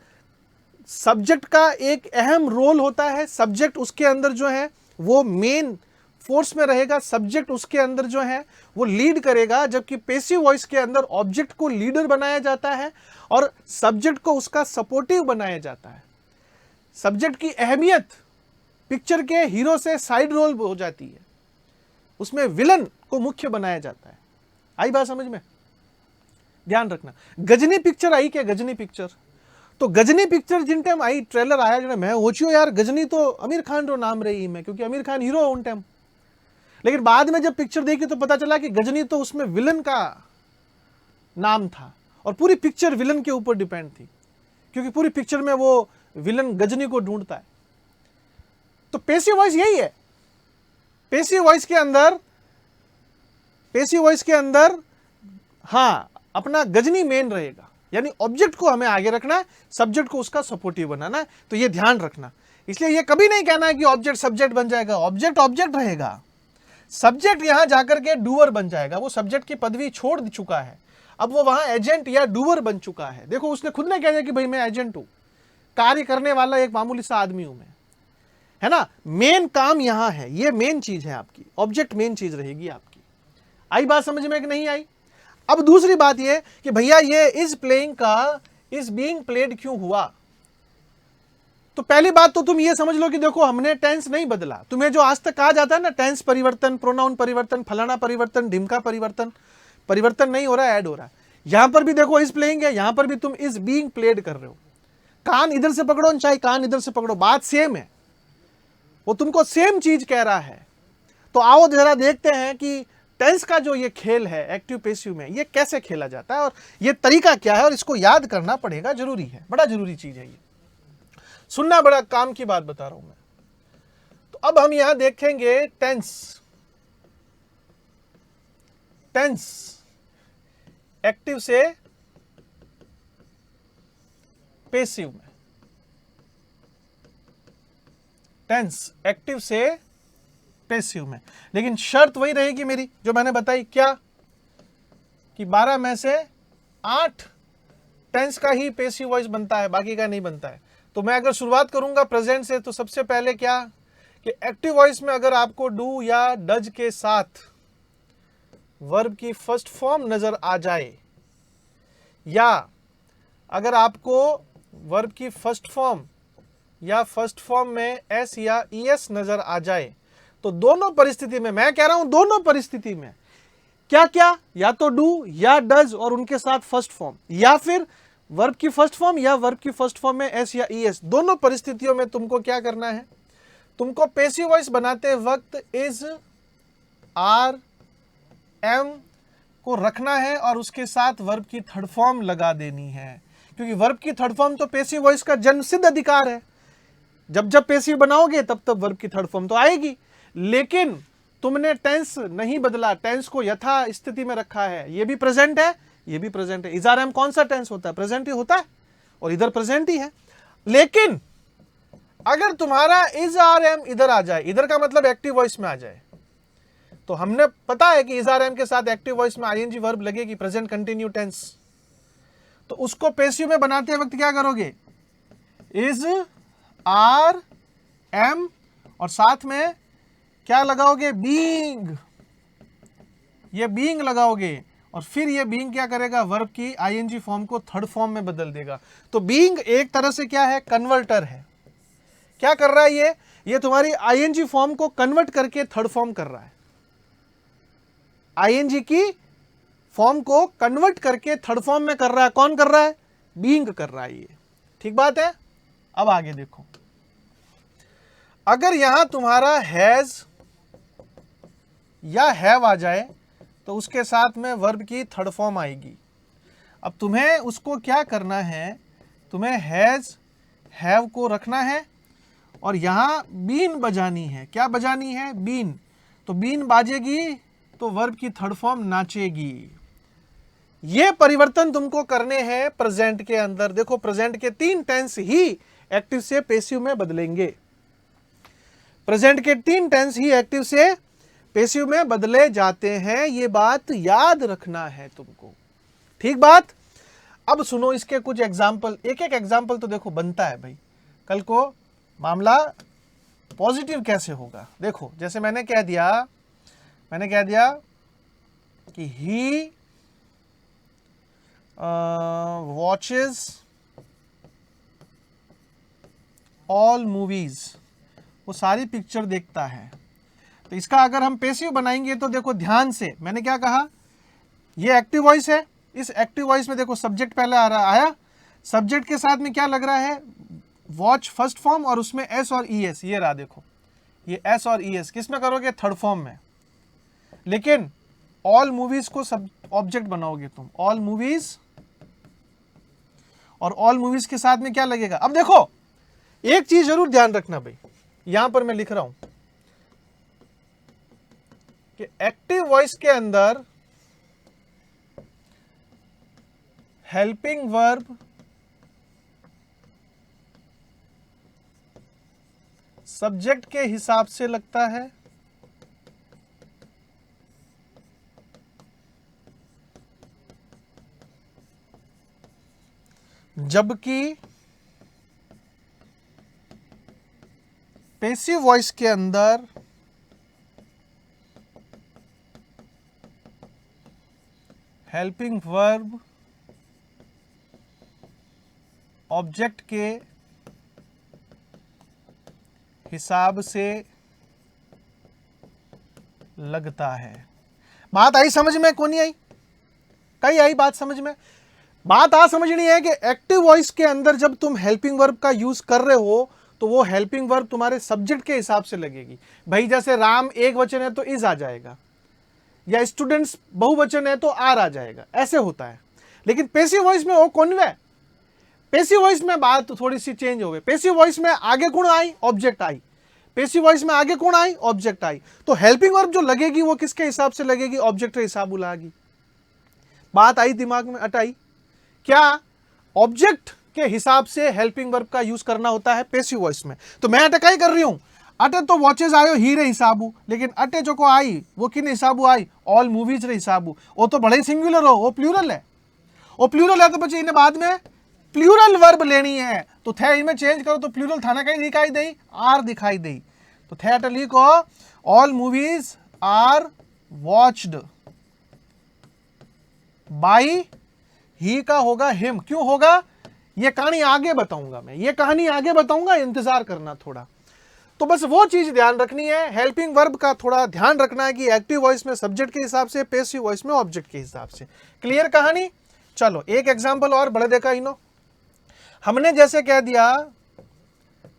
सब्जेक्ट का एक अहम रोल होता है। सब्जेक्ट उसके अंदर जो है वो मेन फोर्स में रहेगा, सब्जेक्ट उसके अंदर जो है वो लीड करेगा, जबकि पैसिव वॉइस के अंदर ऑब्जेक्ट को लीडर बनाया जाता है और सब्जेक्ट को उसका सपोर्टिव बनाया जाता है। सब्जेक्ट की अहमियत पिक्चर के हीरो से साइड रोल हो जाती है, उसमें विलन को मुख्य बनाया जाता है। आई बात समझ में? ध्यान रखना। गजनी पिक्चर आई क्या? गजनी पिक्चर, तो गजनी पिक्चर जिन टाइम आई, ट्रेलर आया जो मैं होचियो यार गजनी तो आमिर खान रो नाम रही मैं, क्योंकि आमिर खान हीरो उन टाइम। लेकिन बाद में जब पिक्चर देखी तो पता चला कि गजनी तो उसमें विलन का नाम था और पूरी पिक्चर विलन के ऊपर डिपेंड थी, क्योंकि पूरी पिक्चर में वो विलन गजनी को ढूंढता है। तो पैसिव वॉइस यही है। पैसिव वॉइस के अंदर हाँ अपना गजनी मेन रहेगा, यानी ऑब्जेक्ट को हमें आगे रखना है, सब्जेक्ट को उसका सपोर्टिव बनाना है। तो ये ध्यान रखना। इसलिए ये कभी नहीं कहना है कि ऑब्जेक्ट सब्जेक्ट बन जाएगा। ऑब्जेक्ट ऑब्जेक्ट रहेगा, सब्जेक्ट यहां जाकर के डूअर बन जाएगा। वो सब्जेक्ट की पदवी छोड़ चुका है, अब वो वहां एजेंट या डूअर बन चुका है। देखो उसने खुद ने कह दिया कि भाई मैं एजेंट हूं, कार्य करने वाला एक मामूली सा आदमी हूं मैं, है ना। मेन काम यहां है, ये मेन चीज है आपकी, ऑब्जेक्ट मेन चीज रहेगी आपकी। आई बात समझ में कि नहीं आई? अब दूसरी बात ये कि भैया ये इज प्लेइंग का इज बीइंग प्लेड क्यों हुआ? तो पहली बात तो तुम ये समझ लो कि देखो हमने टेंस नहीं बदला। तुम्हें जो आज तक कहा जाता है ना टेंस परिवर्तन, प्रोनाउन परिवर्तन, फलाना परिवर्तन, ढिमका परिवर्तन, परिवर्तन नहीं हो रहा है, ऐड हो रहा है। यहां पर भी देखो इज प्लेइंग है, यहां पर भी तुम इज बीइंग प्लेड कर रहे हो। कान इधर से पकड़ो चाहे कान इधर से पकड़ो, बात सेम है, वो तुमको सेम चीज कह रहा है। तो आओ जरा देखते हैं कि टेंस का जो ये खेल है एक्टिव पैसिव में, ये कैसे खेला जाता है और ये तरीका क्या है और इसको याद करना पड़ेगा, जरूरी है, बड़ा जरूरी चीज है ये। सुनना बड़ा काम की बात बता रहा हूं मैं। तो अब हम यहां देखेंगे टेंस। टेंस एक्टिव से पैसिव में, टेंस एक्टिव से पैसिव में, लेकिन शर्त वही रहेगी मेरी जो मैंने बताई, क्या कि 12 में से 8 टेंस का ही पैसिव वॉइस बनता है, बाकी का नहीं बनता है। तो मैं अगर शुरुआत करूंगा प्रेजेंट से, तो सबसे पहले क्या कि एक्टिव वॉइस में अगर आपको डू या डज के साथ वर्ब की फर्स्ट फॉर्म नजर आ जाए, या अगर आपको वर्ब की फर्स्ट फॉर्म या फर्स्ट फॉर्म में एस या ईएस नजर आ जाए, तो दोनों परिस्थिति में, मैं कह रहा हूं दोनों परिस्थिति में, क्या क्या, या तो डू या डज और उनके साथ फर्स्ट फॉर्म, या फिर वर्ब की फर्स्ट फॉर्म या वर्ब की फर्स्ट फॉर्म में एस या ईएस, दोनों परिस्थितियों में तुमको क्या करना है, तुमको पैसिव वॉइस बनाते वक्त इज, आर, एम को रखना है और उसके साथ वर्ब की थर्ड फॉर्म लगा देनी है, क्योंकि वर्ब की थर्ड फॉर्म तो पैसिव वॉइस का जन्मसिद्ध अधिकार है। जब जब पैसिव बनाओगे तब तब वर्ब की थर्ड फॉर्म तो आएगी, लेकिन तुमने टेंस नहीं बदला, टेंस को यथा स्थिति में रखा है। ये भी प्रेजेंट है, ये भी प्रेजेंट है। इज आर एम कौन सा टेंस होता है, प्रेजेंट ही होता है, और इधर प्रेजेंट ही है। लेकिन अगर तुम्हारा इज आर एम इधर आ जाए, इधर का मतलब एक्टिव वॉइस में आ जाए, तो हमने पता है कि इज आर एम के साथ एक्टिव वॉइस में आईएनजी वर्ब लगेगी, प्रेजेंट कंटिन्यू टेंस, तो उसको पैसिव में बनाते वक्त क्या करोगे, इज आर एम और साथ में क्या लगाओगे, बीइंग, ये बीइंग लगाओगे, और फिर ये बीइंग क्या करेगा, वर्ब की आईएनजी फॉर्म को थर्ड फॉर्म में बदल देगा। तो बीइंग एक तरह से क्या है, कन्वर्टर है। क्या कर रहा है ये तुम्हारी आईएनजी फॉर्म को कन्वर्ट करके थर्ड फॉर्म कर रहा है, आईएनजी की फॉर्म को कन्वर्ट करके थर्ड फॉर्म में कर रहा है। कौन कर रहा है, बीइंग कर रहा है ये, ठीक बात है। अब आगे देखो, अगर यहां तुम्हारा हैज या हैव आ जाए तो उसके साथ में वर्ब की थर्ड फॉर्म आएगी। अब तुम्हें उसको क्या करना है, तुम्हें हैज हैव को रखना है और यहां बीन बजानी है। क्या बजानी है, बीन। तो बीन बाजेगी तो वर्ब की थर्ड फॉर्म नाचेगी। ये परिवर्तन तुमको करने हैं प्रेजेंट के अंदर। देखो प्रेजेंट के 3 टेंस ही एक्टिव से पैसिव में बदलेंगे, प्रेजेंट के 3 टेंस ही एक्टिव से पैसिव में बदले जाते हैं, ये बात याद रखना है तुमको, ठीक बात। अब सुनो इसके कुछ एग्जाम्पल, एक एक एग्जाम्पल तो देखो बनता है भाई, कल को मामला पॉजिटिव कैसे होगा। देखो जैसे मैंने कह दिया कि ही वॉचेस ऑल मूवीज, वो सारी पिक्चर देखता है। तो इसका अगर हम पैसिव बनाएंगे तो देखो ध्यान से, मैंने क्या कहा, ये एक्टिव वॉइस है, इस एक्टिव वॉइस में देखो सब्जेक्ट पहले आया, सब्जेक्ट के साथ में क्या लग रहा है, वॉच फर्स्ट फॉर्म और उसमें एस और ई एस, ये रहा देखो, ये एस और ई एस किस में करोगे, थर्ड फॉर्म में। लेकिन ऑल मूवीज को सब ऑब्जेक्ट बनाओगे तुम, ऑल मूवीज, और ऑल मूवीज के साथ में क्या लगेगा। अब देखो एक चीज जरूर ध्यान रखना भाई, यहां पर मैं लिख रहा हूं कि एक्टिव वॉइस के अंदर हेल्पिंग वर्ब सब्जेक्ट के हिसाब से लगता है, जबकि पैसिव वॉइस के अंदर हेल्पिंग वर्ब ऑब्जेक्ट के हिसाब से लगता है। बात आई समझ में, कौन नहीं आई, कहीं आई बात समझ में। बात आ समझनी है कि एक्टिव वॉइस के अंदर जब तुम हेल्पिंग वर्ब का यूज कर रहे हो तो वो हेल्पिंग वर्ब तुम्हारे सब्जेक्ट के हिसाब से लगेगी। भाई जैसे राम एक वचन है तो इज आ जाएगा, या स्टूडेंट्स बहुवचन है तो आर आ जाएगा, ऐसे होता है। लेकिन पैसिव वॉइस में वो कॉन्वे, पैसिव वॉइस में बात थोड़ी सी चेंज हो गई। पैसिव वॉइस में आगे कौन आई, ऑब्जेक्ट आई। पैसिव वॉइस में आगे कौन आई, ऑब्जेक्ट आई। तो हेल्पिंग वर्ब जो लगेगी वो किसके हिसाब से लगेगी, ऑब्जेक्ट के हिसाब बुलाएगी। बात आई दिमाग में, अटाई क्या, ऑब्जेक्ट के हिसाब से हेल्पिंग वर्ब का यूज करना होता है पैसिव वॉइस में। तो मैं अटकाई कर रही हूं, अटे तो वॉचेस आयो हीरे हिसाबू, लेकिन अटे जो को आई वो किन हिसाबू आई, ऑल मूवीज रे हिसाबू। वो तो बड़े सिंगुलर हो, वो प्लूरल है। वो प्लूरल है तो પછી इन्हें बाद में प्लूरल वर्ब लेनी है, तो थे इनमें चेंज करो तो प्लूरल थाना कहीं दिखाई दे, आर दिखाई दे। तो थे अटे लिखो all movies are watched by, he का होगा हिम। क्यों होगा, ये कहानी आगे बताऊंगा मैं, ये कहानी आगे बताऊंगा, इंतजार करना थोड़ा। तो बस वो चीज ध्यान रखनी है, हेल्पिंग वर्ब का थोड़ा ध्यान रखना है कि एक्टिव वॉइस में सब्जेक्ट के हिसाब से, पैसिव वॉइस में ऑब्जेक्ट के हिसाब से। क्लियर कहानी। चलो एक एग्जांपल और बढ़े देखा इनो। हमने जैसे कह दिया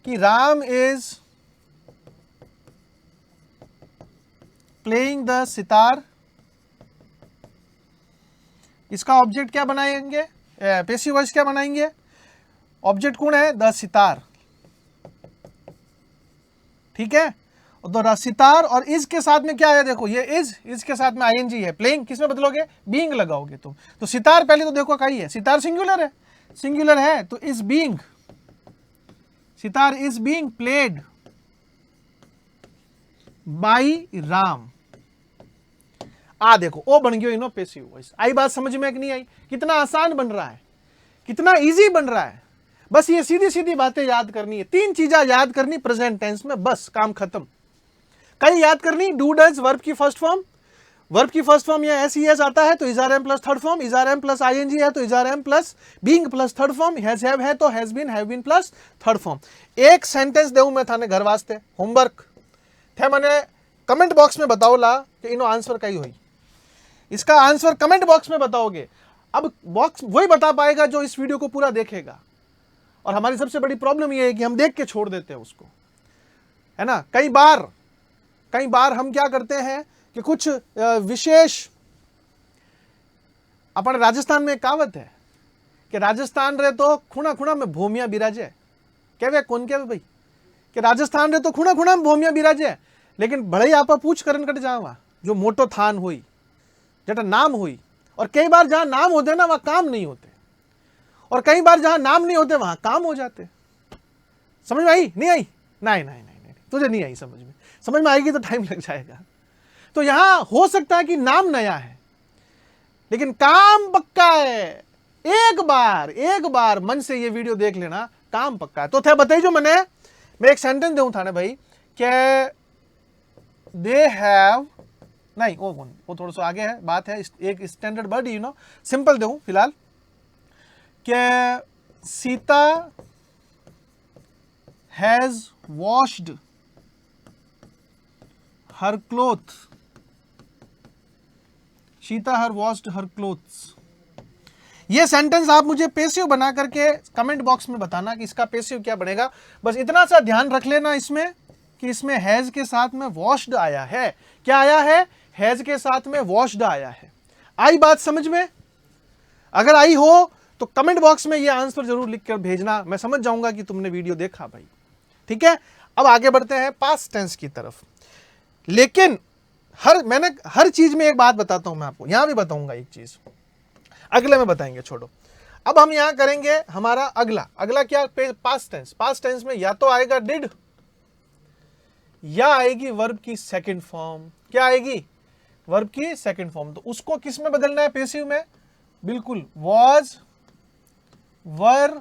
कि Ram is playing the sitar, इसका ऑब्जेक्ट क्या बनाएंगे, पैसिव वॉइस क्या बनाएंगे, ऑब्जेक्ट कौन है, द सितार। ठीक है, तो द सितार और इज के साथ में क्या है, देखो ये इज के साथ में आईएनजी है। प्लेइंग किसमें बदलोगे, बीइंग लगाओगे तुम। तो सितार पहले तो देखो कहीं है, सितार सिंगुलर है, सिंगुलर है तो is being, sitar is being played by Ram. आ देखो ओ बन गयो इनो पैसिव वॉइस। आई बात समझ में कि नहीं आई, कितना आसान बन रहा है, कितना इजी बन रहा है। बस ये सीधी सीधी बातें याद करनी है, 3 चीजें याद करनी प्रेजेंट टेंस में, बस काम खत्म। कई याद करनी, डू डज वर्ब की फर्स्ट फॉर्म, वर्ब की फर्स्ट फॉर्म या एस आता है तो is are am plus third form, is are am plus ING है तो is are am plus being plus third form, has have है तो have been plus third form. एक सेंटेंस देऊं मैं थाने घर वास्ते होमवर्क थे, मैंने कमेंट बॉक्स में बताओ ला कि इनो आंसर कई हुई, इसका आंसर कमेंट बॉक्स में बताओगे। अब बॉक्स वही बता पाएगा जो इस वीडियो को पूरा देखेगा। और हमारी सबसे बड़ी प्रॉब्लम यह है कि हम देख के छोड़ देते हैं उसको, है ना। कई बार हम क्या करते हैं कि कुछ विशेष, अपने राजस्थान में एक कहावत है कि राजस्थान रे तो खूणा खूणा में भूमिया बिराजे। कहवे कौन कहवे भाई कि राजस्थान रे तो खूणा खूणा में भूमिया बिराजे, लेकिन बड़े आप पूछ करन कट जावा जो मोटो थान हुई, जटा नाम हुई। और कई बार जहां नाम होते ना वहां काम नहीं होते, और कई बार जहां नाम नहीं होते वहां काम हो जाते। समझ में आई, नहीं आई, नहीं तुझे नहीं आई समझ में, समझ में आएगी तो टाइम लग जाएगा। तो यहां हो सकता है कि नाम नया है लेकिन काम पक्का है। एक बार मन से ये वीडियो देख लेना, काम पक्का है। तो थे बताइए जो मैं एक सेंटेंस दूं था ना भाई कि दे हैव, नहीं वो थोड़ा सा आगे है, बात है एक standard word, you know, simple दूं फिलहाल कि Sita has washed her cloth, Sita her washed her clothes. ये सेंटेंस आप मुझे पैसिव बना करके कमेंट बॉक्स में बताना कि इसका पैसिव क्या बनेगा। बस इतना सा ध्यान रख लेना इसमें कि इसमें हैज के साथ में वॉश्ड आया है। क्या आया है, हैज के साथ में वॉश्ड आया है। आई बात समझ में? अगर आई हो तो कमेंट बॉक्स में ये आंसर जरूर लिख कर भेजना, मैं समझ जाऊंगा कि तुमने वीडियो देखा भाई। ठीक है, अब आगे बढ़ते हैं पास्ट टेंस की तरफ। लेकिन मैंने हर चीज में एक बात बताता हूं मैं आपको, यहां भी बताऊंगा एक चीज, अगले में बताएंगे, छोड़ो। अब हम यहां करेंगे हमारा अगला क्या, पास्ट टेंस। पास्ट टेंस में या तो आएगा डिड या आएगी वर्ब की सेकंड फॉर्म। क्या आएगी, वर्ब की सेकंड फॉर्म। तो उसको किस में बदलना है पैसिव में, बिल्कुल वॉज वर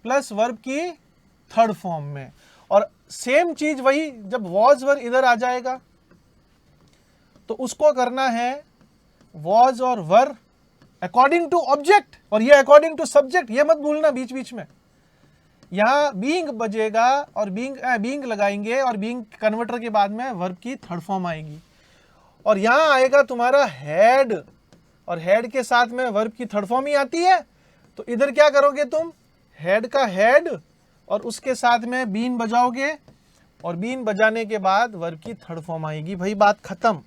प्लस वर्ब की थर्ड फॉर्म में। और सेम चीज वही, जब वॉज वर इधर आ जाएगा तो उसको करना है वॉज और वर अकॉर्डिंग टू ऑब्जेक्ट, और ये अकॉर्डिंग टू सब्जेक्ट, ये मत भूलना बीच बीच में। यहां बीइंग बजेगा और बीइंग लगाएंगे और बीइंग कन्वर्टर के बाद में वर्ब की थर्ड फॉर्म आएगी। और यहां आएगा तुम्हारा हेड, और हेड के साथ में वर्ब की थर्ड फॉर्म ही आती है। तो इधर क्या करोगे तुम, हेड का हेड और उसके साथ में बीन बजाओगे, और बीन बजाने के बाद वर्ब की थर्ड फॉर्म आएगी। भाई बात खत्म।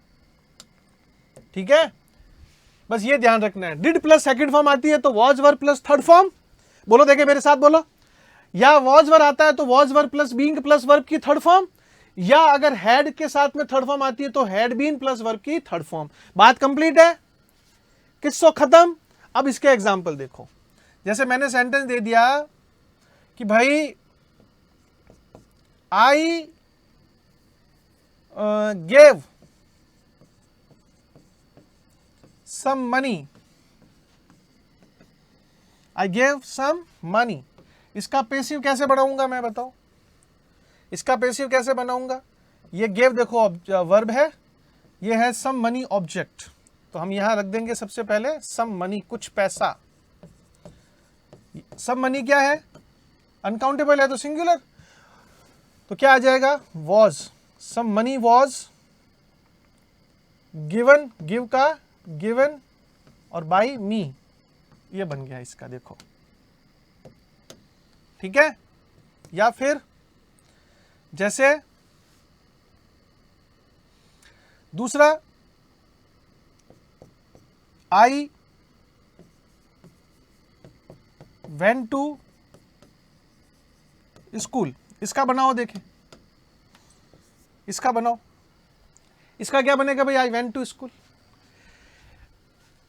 ठीक है, बस ये ध्यान रखना है। डिड प्लस सेकंड फॉर्म आती है तो was verb plus third form, बोलो देखे मेरे साथ बोलो, या वॉज वर्ब आता है तो was verb plus being plus verb की थर्ड फॉर्म, या अगर हैड के साथ में थर्ड फॉर्म आती है तो हैड बीन प्लस वर्ब की थर्ड फॉर्म। बात कंप्लीट है, किस्सो खत्म। अब इसके एग्जाम्पल देखो, जैसे मैंने सेंटेंस दे दिया कि भाई I gave some money, I gave some money, इसका पेसिव कैसे बनाऊंगा मैं बताओ, इसका पेसिव कैसे बनाऊंगा? ये गेव देखो वर्ब है, ये है सम मनी ऑब्जेक्ट, तो हम यहां रख देंगे सबसे पहले सम मनी, कुछ पैसा। सम मनी क्या है? अनकाउंटेबल है तो सिंगुलर, तो क्या आ जाएगा? Was, some money was given, give का गिवन और बाय मी, ये बन गया इसका, देखो ठीक है। या फिर जैसे दूसरा, आई वेंट टू स्कूल, इसका बनाओ, देखें इसका बनाओ, इसका क्या बनेगा भाई? I went to school.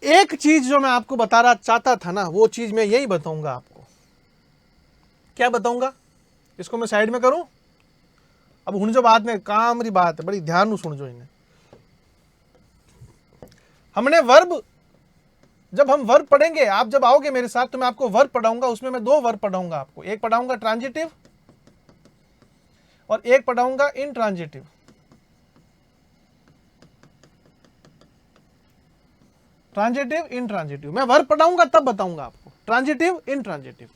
एक चीज जो मैं आपको बताना चाहता था ना, वो चीज मैं यही बताऊंगा आपको। क्या बताऊंगा? इसको मैं साइड में करूं। अब हुन जो बात में काम री बात है, बड़ी ध्यान सुन जो इन्हें। हमने वर्ब, जब हम वर्ब पढ़ेंगे, आप जब आओगे मेरे साथ तो मैं आपको वर्ब पढ़ाऊंगा, उसमें मैं दो वर्ब पढ़ाऊंगा आपको, एक पढ़ाऊंगा ट्रांजिटिव और एक पढ़ाऊंगा इनट्रांजिटिव। ट्रांजिटिव इनट्रांजिटिव, मैं वर्ब पढ़ाऊंगा तब बताऊंगा आपको, ट्रांजिटिव इनट्रांजिटिव।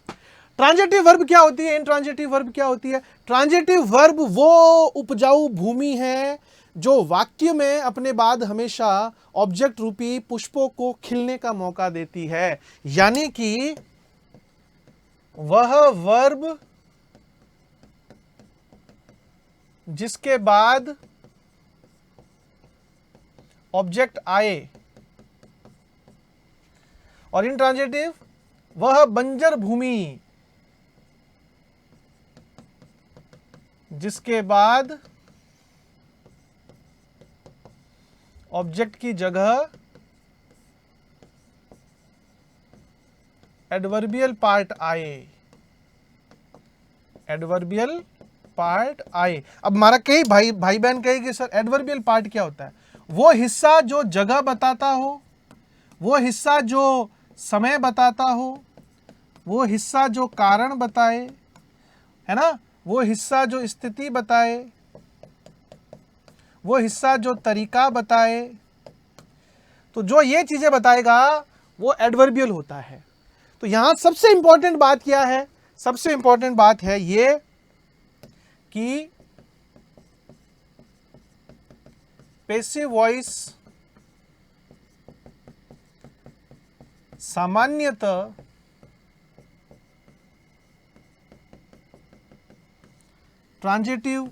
ट्रांजिटिव वर्ब क्या होती है? इनट्रांजिटिव वर्ब क्या होती है? ट्रांजिटिव वर्ब वो उपजाऊ भूमि है जो वाक्य में अपने बाद हमेशा ऑब्जेक्ट रूपी पुष्पों को खिलने का मौका देती है। यानी कि वह वर्ब जिसके बाद ऑब्जेक्ट आए, और इनट्रांजिटिव वह बंजर भूमि जिसके बाद ऑब्जेक्ट की जगह एडवर्बियल पार्ट आए, एडवर्बियल पार्ट आए। अब हमारा कई भाई बहन कहेगी सर एडवर्बियल पार्ट क्या होता है? वो हिस्सा जो जगह बताता हो, वो हिस्सा जो समय बताता हो, वो हिस्सा जो कारण बताए, है ना, वो हिस्सा जो स्थिति बताए, वो हिस्सा जो तरीका बताए, तो जो ये चीजें बताएगा वो एडवर्बियल होता है। तो यहां सबसे इंपॉर्टेंट बात क्या है? सबसे इंपॉर्टेंट बात है ये कि पैसिव वॉइस सामान्यतः ट्रांजिटिव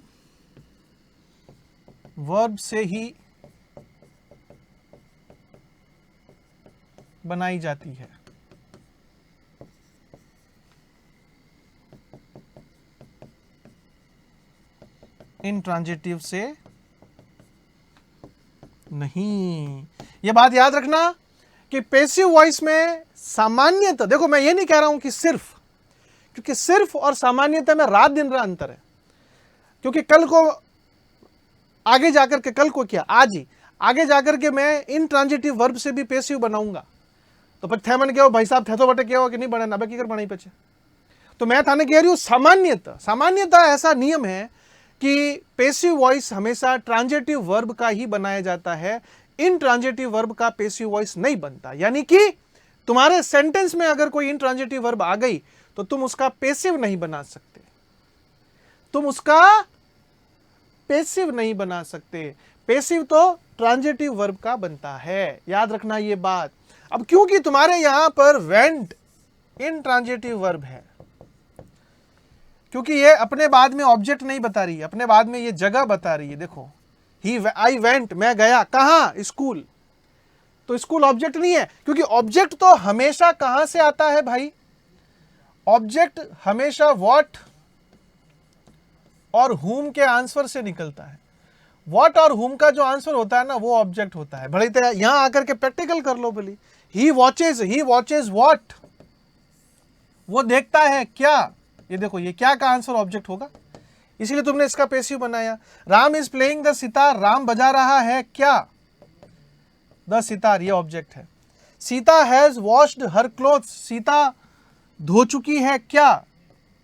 वर्ब से ही बनाई जाती है। इनट्रांजिटिव से नहीं। यह बात याद रखना कि पैसिव वॉइस में सामान्यतः, देखो मैं ये नहीं कह रहा हूं कि सिर्फ, क्योंकि सिर्फ और सामान्यतः में रात दिन का अंतर है। क्योंकि कल को आगे जाकर के, कल को क्या, आज ही आगे जाकर के मैं इनट्रांजिटिव वर्ब से भी पैसिव बनाऊंगा, तो फिर थे मन क्या हो भाई साहब, थे तो बटे क्या हो कि नहीं बने ना की कर बनाई पचे। तो मैं थाने कह रही हूं सामान्यतः, सामान्यतः ऐसा नियम है कि पैसिव वॉइस हमेशा ट्रांजिटिव वर्ब का ही बनाया जाता है, इनट्रांजिटिव वर्ब का पैसिव वॉइस नहीं बनता। यानी कि तुम्हारे सेंटेंस में अगर कोई इनट्रांजिटिव वर्ब आ गई तो तुम उसका पैसिव नहीं बना सकते, तुम उसका पैसिव नहीं बना सकते। पैसिव तो ट्रांजिटिव वर्ब का बनता है, याद रखना ये बात। अब क्योंकि तुम्हारे यहां पर वेंट इनट्रांजिटिव वर्ब है, क्योंकि ये अपने बाद में ऑब्जेक्ट नहीं बता रही है, अपने बाद में ये जगह बता रही है। देखो, आई वेंट, मैं गया, कहां? स्कूल। तो स्कूल ऑब्जेक्ट नहीं है, क्योंकि ऑब्जेक्ट तो हमेशा कहां से आता है भाई? ऑब्जेक्ट हमेशा व्हाट और हुम के आंसर से निकलता है। व्हाट और हुम का जो आंसर होता है ना, वो ऑब्जेक्ट होता है। भले तो यहां आकर के प्रैक्टिकल कर लो बोली, ही वॉचेज व्हाट, वो देखता है क्या। ये देखो, ये क्या का आंसर ऑब्जेक्ट होगा, इसीलिए तुमने इसका पैसिव बनाया। Ram is playing the sitar, Ram बजा रहा है क्या? द सितार, ये ऑब्जेक्ट है। Sita has washed her clothes, Sita धो चुकी है क्या?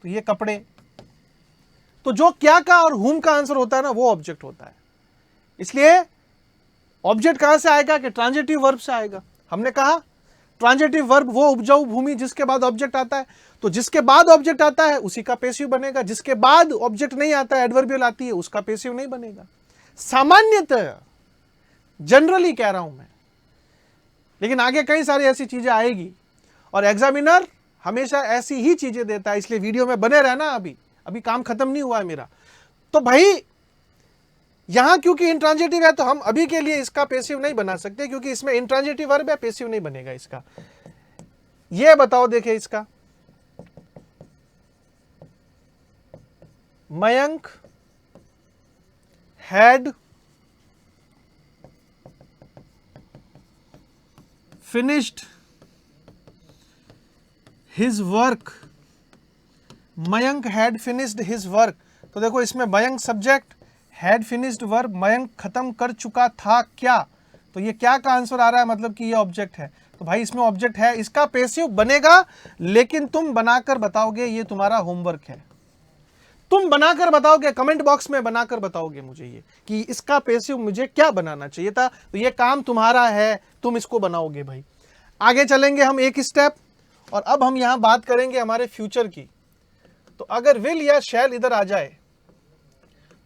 तो ये कपड़े। तो जो क्या का और हुम का आंसर होता है ना, वो ऑब्जेक्ट होता है। इसलिए ऑब्जेक्ट कहां से आएगा? कि ट्रांजिटिव वर्ब से आएगा। हमने कहा ट्रांजिटिव वर्ब वो उपजाऊ भूमि जिसके बाद ऑब्जेक्ट आता है, तो जिसके बाद ऑब्जेक्ट आता है उसी का पैसिव बनेगा। जिसके बाद ऑब्जेक्ट नहीं आता है, एडवर्बियल आती है, उसका पैसिव नहीं बनेगा। सामान्यतः, जनरली कह रहा हूं मैं, लेकिन आगे कई सारी ऐसी चीजें आएगी और एग्जामिनर हमेशा ऐसी ही चीजें देता है। इसलिए वीडियो में बने रहना। अभी काम खत्म नहीं हुआ है मेरा। तो भाई यहां क्योंकि इंट्रांजिटिव है, तो हम अभी के लिए इसका पैसिव नहीं बना सकते, क्योंकि इसमें इंट्रांजिटिव वर्ब है, पैसिव नहीं बनेगा इसका। ये बताओ, देखिए इसका, Mayank had finished his work, Mayank had finished his work. तो देखो, इसमें Mayank subject, had finished verb, Mayank खत्म कर चुका था क्या? तो ये क्या का आंसर आ रहा है, मतलब कि ये ऑब्जेक्ट है। तो भाई इसमें ऑब्जेक्ट है, इसका पैसिव बनेगा, लेकिन तुम बनाकर बताओगे, ये तुम्हारा होमवर्क है। तुम बनाकर बताओगे, कमेंट बॉक्स में बनाकर बताओगे मुझे ये कि इसका पैसिव मुझे क्या बनाना चाहिए था। तो ये काम तुम्हारा है, तुम इसको बनाओगे भाई। आगे चलेंगे हम एक स्टेप, और अब हम यहां बात करेंगे हमारे फ्यूचर की। तो अगर विल या शैल इधर आ जाए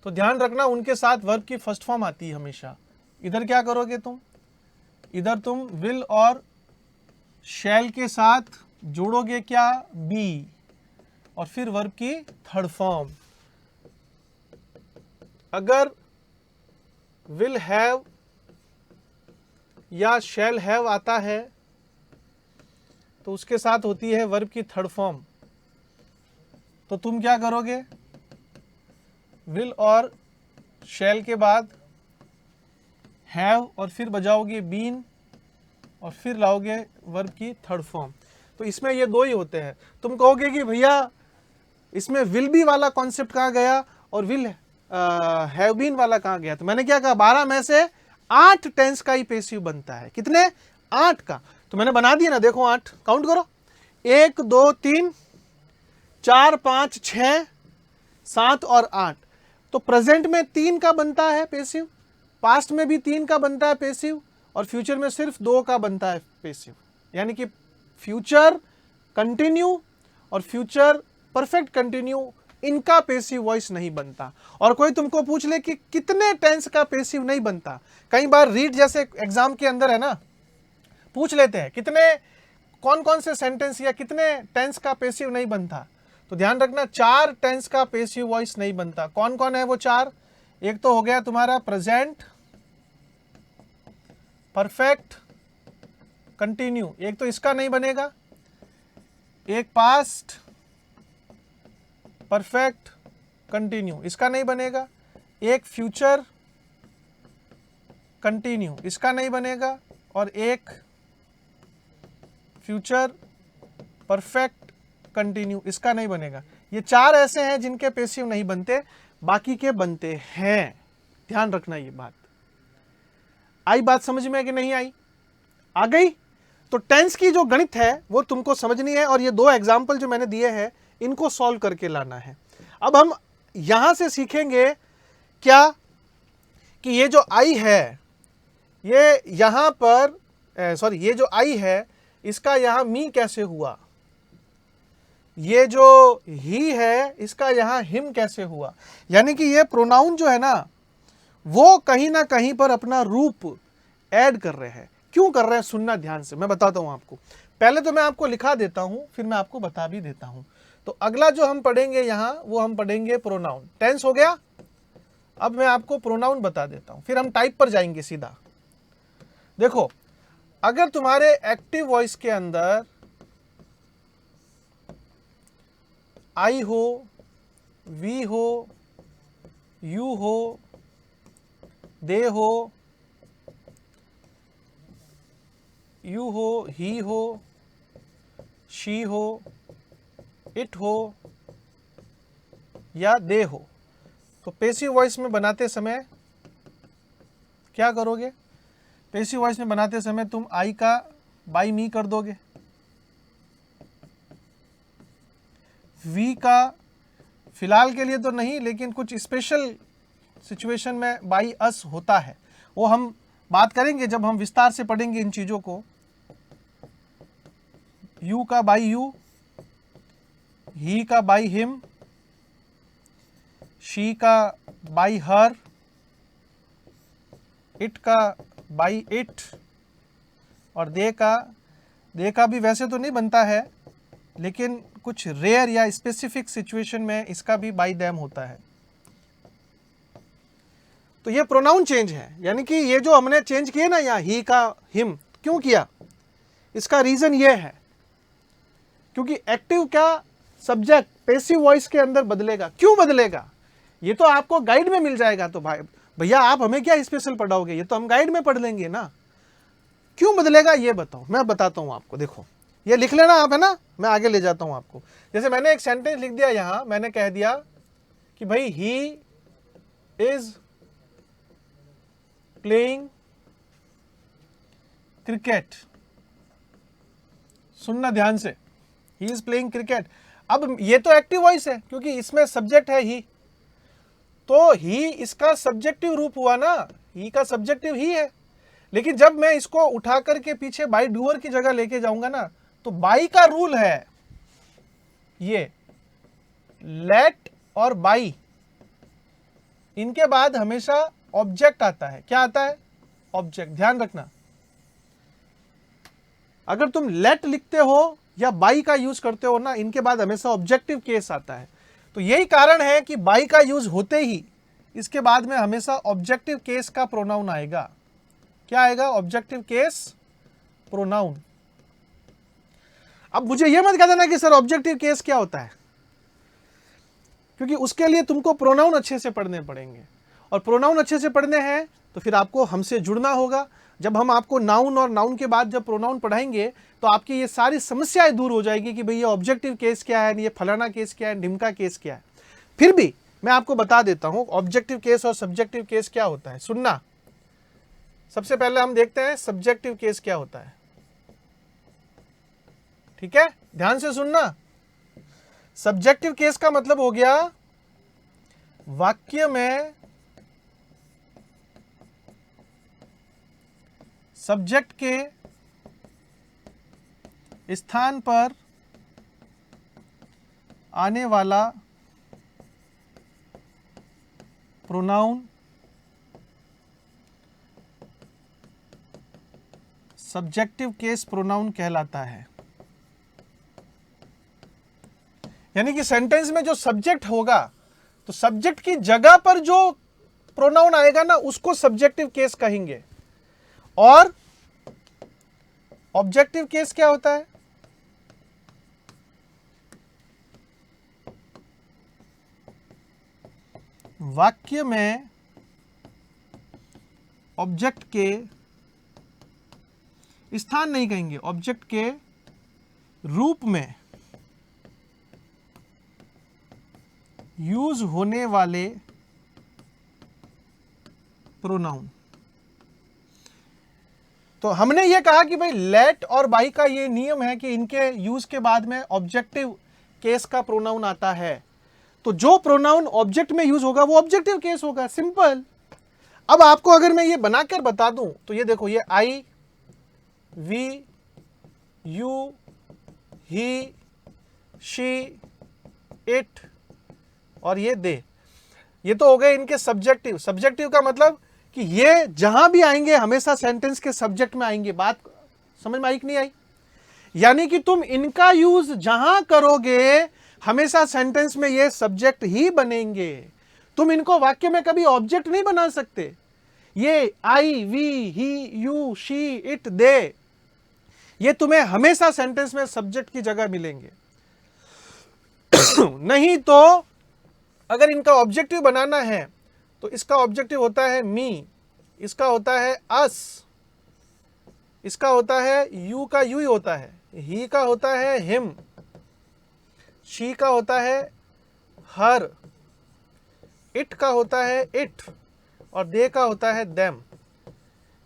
तो ध्यान रखना, उनके साथ वर्ब की फर्स्ट फॉर्म आती है हमेशा। इधर क्या करोगे तुम? इधर तुम विल और शैल के साथ जोड़ोगे क्या? बी, और फिर वर्ब की थर्ड फॉर्म। अगर विल हैव या शैल हैव आता है तो उसके साथ होती है वर्ब की थर्ड फॉर्म। तो तुम क्या करोगे? विल और शैल के बाद हैव, और फिर बजाओगे बीन, और फिर लाओगे वर्ब की थर्ड फॉर्म। तो इसमें ये दो ही होते हैं। तुम कहोगे कि भैया इसमें विल बी वाला कॉन्सेप्ट कहाँ गया और विल हैव बीन वाला कहाँ गया? तो मैंने क्या कहा, 12 में से 8 टेंस का ही पैसिव बनता है। कितने? 8 का। तो मैंने बना दिया ना, देखो 8, काउंट करो, 1 2 3 4 5 6 7 और 8। तो प्रेजेंट में 3 का बनता है पैसिव, पास्ट में भी 3 का बनता है पैसिव, और फ्यूचर में सिर्फ 2 का बनता है पैसिव। यानी कि फ्यूचर कंटिन्यू और फ्यूचर परफेक्ट कंटिन्यू, इनका पैसिव वॉइस नहीं बनता। और कोई तुमको पूछ ले कि कितने टेंस का पैसिव नहीं बनता, कई बार रीड जैसे एग्जाम के अंदर है ना, पूछ लेते हैं कितने, कौन कौन से सेंटेंस या कितने टेंस का पैसिव नहीं बनता। तो ध्यान रखना, 4 टेंस का पैसिव वॉइस नहीं बनता। कौन कौन है वो 4? एक तो हो गया तुम्हारा प्रेजेंट परफेक्ट कंटिन्यू, एक तो इसका नहीं बनेगा, एक पास्ट परफेक्ट कंटिन्यू, इसका नहीं बनेगा, एक फ्यूचर कंटिन्यू, इसका नहीं बनेगा, और एक फ्यूचर परफेक्ट कंटिन्यू, इसका नहीं बनेगा। ये 4 ऐसे हैं जिनके पैसिव नहीं बनते, बाकी के बनते हैं। ध्यान रखना ये बात। आई बात समझ में कि नहीं आई? आ गई? तो टेंस की जो गणित है वो तुमको समझनी है, और ये 2 एग्जाम्पल जो मैंने दिए हैं इनको सॉल्व करके लाना है। अब हम यहां से सीखेंगे क्या कि ये जो आई है, ये यहां पर ये जो आई है इसका यहां मी कैसे हुआ, ये जो ही है इसका यहां हिम कैसे हुआ। यानी कि ये प्रोनाउन जो है ना, वो कहीं ना कहीं पर अपना रूप ऐड कर रहे हैं। क्यों कर रहे हैं? सुनना ध्यान से, मैं बताता हूं आपको। पहले तो मैं आपको लिखा देता हूं, फिर मैं आपको बता भी देता हूं। तो अगला जो हम पढ़ेंगे यहां, वो हम पढ़ेंगे प्रोनाउन। टेंस हो गया, अब मैं आपको प्रोनाउन बता देता हूं, फिर हम टाइप पर जाएंगे सीधा। देखो, अगर तुम्हारे एक्टिव वॉइस के अंदर आई हो, वी हो, यू हो, दे हो, यू हो, ही हो, शी हो, इट हो या दे हो, तो पैसिव वॉइस में बनाते समय क्या करोगे? पैसिव वॉइस में बनाते समय तुम आई का बाई मी कर दोगे, वी का फिलहाल के लिए तो नहीं, लेकिन कुछ स्पेशल सिचुएशन में बाई अस होता है, वो हम बात करेंगे जब हम विस्तार से पढ़ेंगे इन चीज़ों को। यू का बाई यू, ही का बाई हिम, शी का बाई हर, इट का बाई इट, और दे का भी वैसे तो नहीं बनता है, लेकिन कुछ रेयर या स्पेसिफिक सिचुएशन में इसका भी बाई देम होता है। तो ये प्रोनाउन चेंज है, यानी कि ये जो हमने चेंज किए ना यहाँ ही का हिम, क्यों किया? इसका रीजन ये है क्योंकि एक्टिव का सब्जेक्ट पैसिव वॉइस के अंदर बदलेगा। क्यों बदलेगा? ये तो आपको गाइड में मिल जाएगा। तो भाई भैया आप हमें क्या स्पेशल पढ़ाओगे? ये तो हम गाइड में पढ़ लेंगे ना। क्यों बदलेगा ये बताओ, मैं बताता हूं आपको। देखो ये लिख लेना आप, है ना, मैं आगे ले जाता हूं आपको। जैसे मैंने एक सेंटेंस लिख दिया यहां, मैंने कह दिया कि भाई ही इज प्लेइंग क्रिकेट। सुनना ध्यान से, ही इज प्लेइंग क्रिकेट। अब ये तो एक्टिव वॉइस है क्योंकि इसमें सब्जेक्ट है ही, तो ही इसका सब्जेक्टिव रूप हुआ ना, ही का सब्जेक्टिव ही है। लेकिन जब मैं इसको उठा करके पीछे बाई डूअर की जगह लेके जाऊंगा ना, तो बाई का रूल है ये, लेट और बाई, इनके बाद हमेशा ऑब्जेक्ट आता है। क्या आता है? ऑब्जेक्ट। ध्यान रखना, अगर तुम लेट लिखते हो या बाई का यूज करते हो ना, इनके बाद हमेशा ऑब्जेक्टिव केस आता है। तो यही कारण है कि बाई का यूज होते ही इसके बाद में हमेशा ऑब्जेक्टिव केस का प्रोनाउन आएगा। क्या आएगा? Objective case pronoun. अब मुझे यह मत कह देना कि सर ऑब्जेक्टिव केस क्या होता है, क्योंकि उसके लिए तुमको प्रोनाउन अच्छे से पढ़ने पड़ेंगे, और प्रोनाउन अच्छे से पढ़ने हैं तो फिर आपको हमसे जुड़ना होगा। जब हम आपको नाउन और नाउन के बाद जब प्रोनाउन पढ़ाएंगे तो आपकी ये सारी समस्याएं दूर हो जाएगी कि भैया ऑब्जेक्टिव केस क्या है, ये फलाना केस क्या है, ढिमका केस क्या है। फिर भी मैं आपको बता देता हूं ऑब्जेक्टिव केस और सब्जेक्टिव केस क्या होता है। सुनना, सबसे पहले हम देखते हैं सब्जेक्टिव केस क्या होता है। ठीक है, ध्यान से सुनना। सब्जेक्टिव केस का मतलब हो गया वाक्य में सब्जेक्ट के स्थान पर आने वाला प्रोनाउन सब्जेक्टिव केस प्रोनाउन कहलाता है। यानी कि सेंटेंस में जो सब्जेक्ट होगा, तो सब्जेक्ट की जगह पर जो प्रोनाउन आएगा ना, उसको सब्जेक्टिव केस कहेंगे। और ऑब्जेक्टिव केस क्या होता है? वाक्य में ऑब्जेक्ट के स्थान नहीं कहेंगे, ऑब्जेक्ट के रूप में यूज होने वाले प्रोनाउन। तो हमने ये कहा कि भाई लेट और बाई का ये नियम है कि इनके यूज के बाद में ऑब्जेक्टिव केस का प्रोनाउन आता है। तो जो प्रोनाउन ऑब्जेक्ट में यूज होगा वो ऑब्जेक्टिव केस होगा, सिंपल। अब आपको अगर मैं ये बनाकर बता दूं तो ये देखो, ये I, we, you, he, she, it और ये दे, ये तो हो गए इनके सब्जेक्टिव। सब्जेक्टिव का मतलब कि ये जहां भी आएंगे हमेशा सेंटेंस के सब्जेक्ट में आएंगे। बात समझ में आई कि नहीं आई? यानी कि तुम इनका यूज जहां करोगे हमेशा सेंटेंस में ये सब्जेक्ट ही बनेंगे। तुम इनको वाक्य में कभी ऑब्जेक्ट नहीं बना सकते। ये I, we, he, you, she, it, they, ये तुम्हें हमेशा सेंटेंस में सब्जेक्ट की जगह मिलेंगे। नहीं तो अगर इनका ऑब्जेक्टिव बनाना है तो इसका ऑब्जेक्टिव होता है मी, इसका होता है अस, इसका होता है यू का यू ही होता है, ही का होता है हिम, शी का होता है हर, इट का होता है इट, और दे का होता है देम।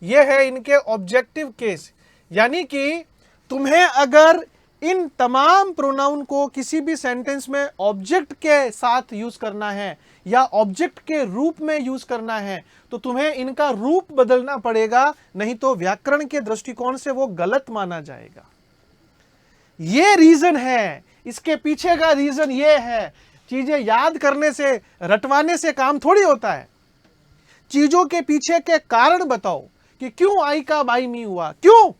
यह है इनके ऑब्जेक्टिव केस। यानी कि तुम्हें अगर इन तमाम प्रोनाउन को किसी भी सेंटेंस में ऑब्जेक्ट के साथ यूज करना है या ऑब्जेक्ट के रूप में यूज करना है तो तुम्हें इनका रूप बदलना पड़ेगा, नहीं तो व्याकरण के दृष्टिकोण से वो गलत माना जाएगा। ये रीजन है, इसके पीछे का रीजन ये है। चीजें याद करने से, रटवाने से काम थोड़ी होता है। चीजों के पीछे के कारण बताओ कि क्यों आई का बाई मी हुआ। क्यों?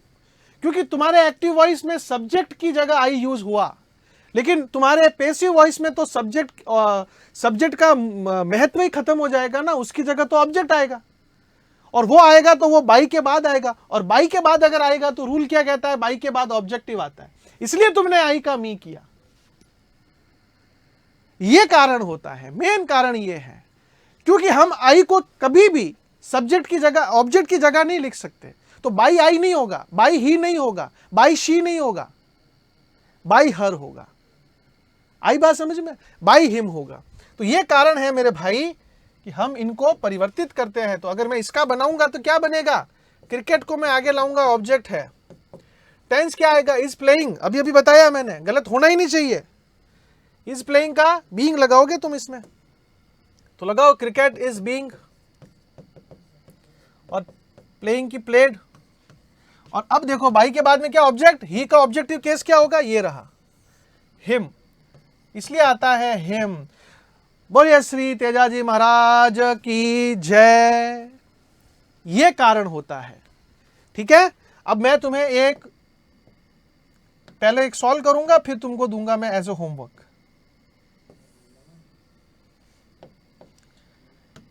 क्योंकि तुम्हारे एक्टिव वॉइस में सब्जेक्ट की जगह आई यूज हुआ, लेकिन तुम्हारे पैसिव वॉइस में तो सब्जेक्ट का महत्व ही खत्म हो जाएगा ना, उसकी जगह तो ऑब्जेक्ट आएगा, और वो आएगा तो वो बाई के बाद आएगा, और बाई के बाद अगर आएगा तो रूल क्या कहता है, बाई के बाद ऑब्जेक्टिव आता है। इसलिए तुमने आई का मी किया। ये कारण होता है, मेन कारण ये है, क्योंकि हम आई को कभी भी सब्जेक्ट की जगह, ऑब्जेक्ट की जगह नहीं लिख सकते। तो बाई आई नहीं होगा, बाई ही नहीं होगा, बाई शी नहीं होगा, बाई हर होगा। आई बात समझ में? बाई हिम होगा। तो ये कारण है मेरे भाई कि हम इनको परिवर्तित करते हैं। तो अगर मैं इसका बनाऊंगा तो क्या बनेगा, क्रिकेट को मैं आगे लाऊंगा, ऑब्जेक्ट है। टेंस क्या आएगा, इज प्लेइंग, अभी अभी बताया मैंने, गलत होना ही नहीं चाहिए। इज प्लेइंग का बीइंग लगाओगे तुम इसमें, तो लगाओ क्रिकेट इज बीइंग, और प्लेइंग की प्लेड। और अब देखो बाई के बाद में क्या ऑब्जेक्ट, ही का ऑब्जेक्टिव केस क्या होगा, ये रहा हिम, इसलिए आता है हिम। बोलिए श्री तेजाजी महाराज की जय। ये कारण होता है। ठीक है, अब मैं तुम्हें पहले एक सॉल्व करूंगा, फिर तुमको दूंगा मैं एज ए होमवर्क।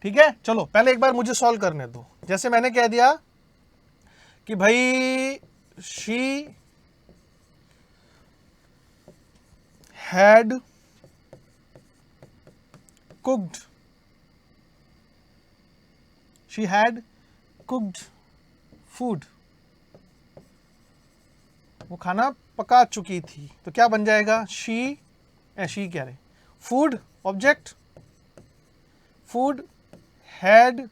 ठीक है, चलो पहले एक बार मुझे सॉल्व करने दो। जैसे मैंने कह दिया कि भाई she had cooked, she had cooked food, वो खाना पका चुकी थी। तो क्या बन जाएगा, शी कह रहे, food object, food had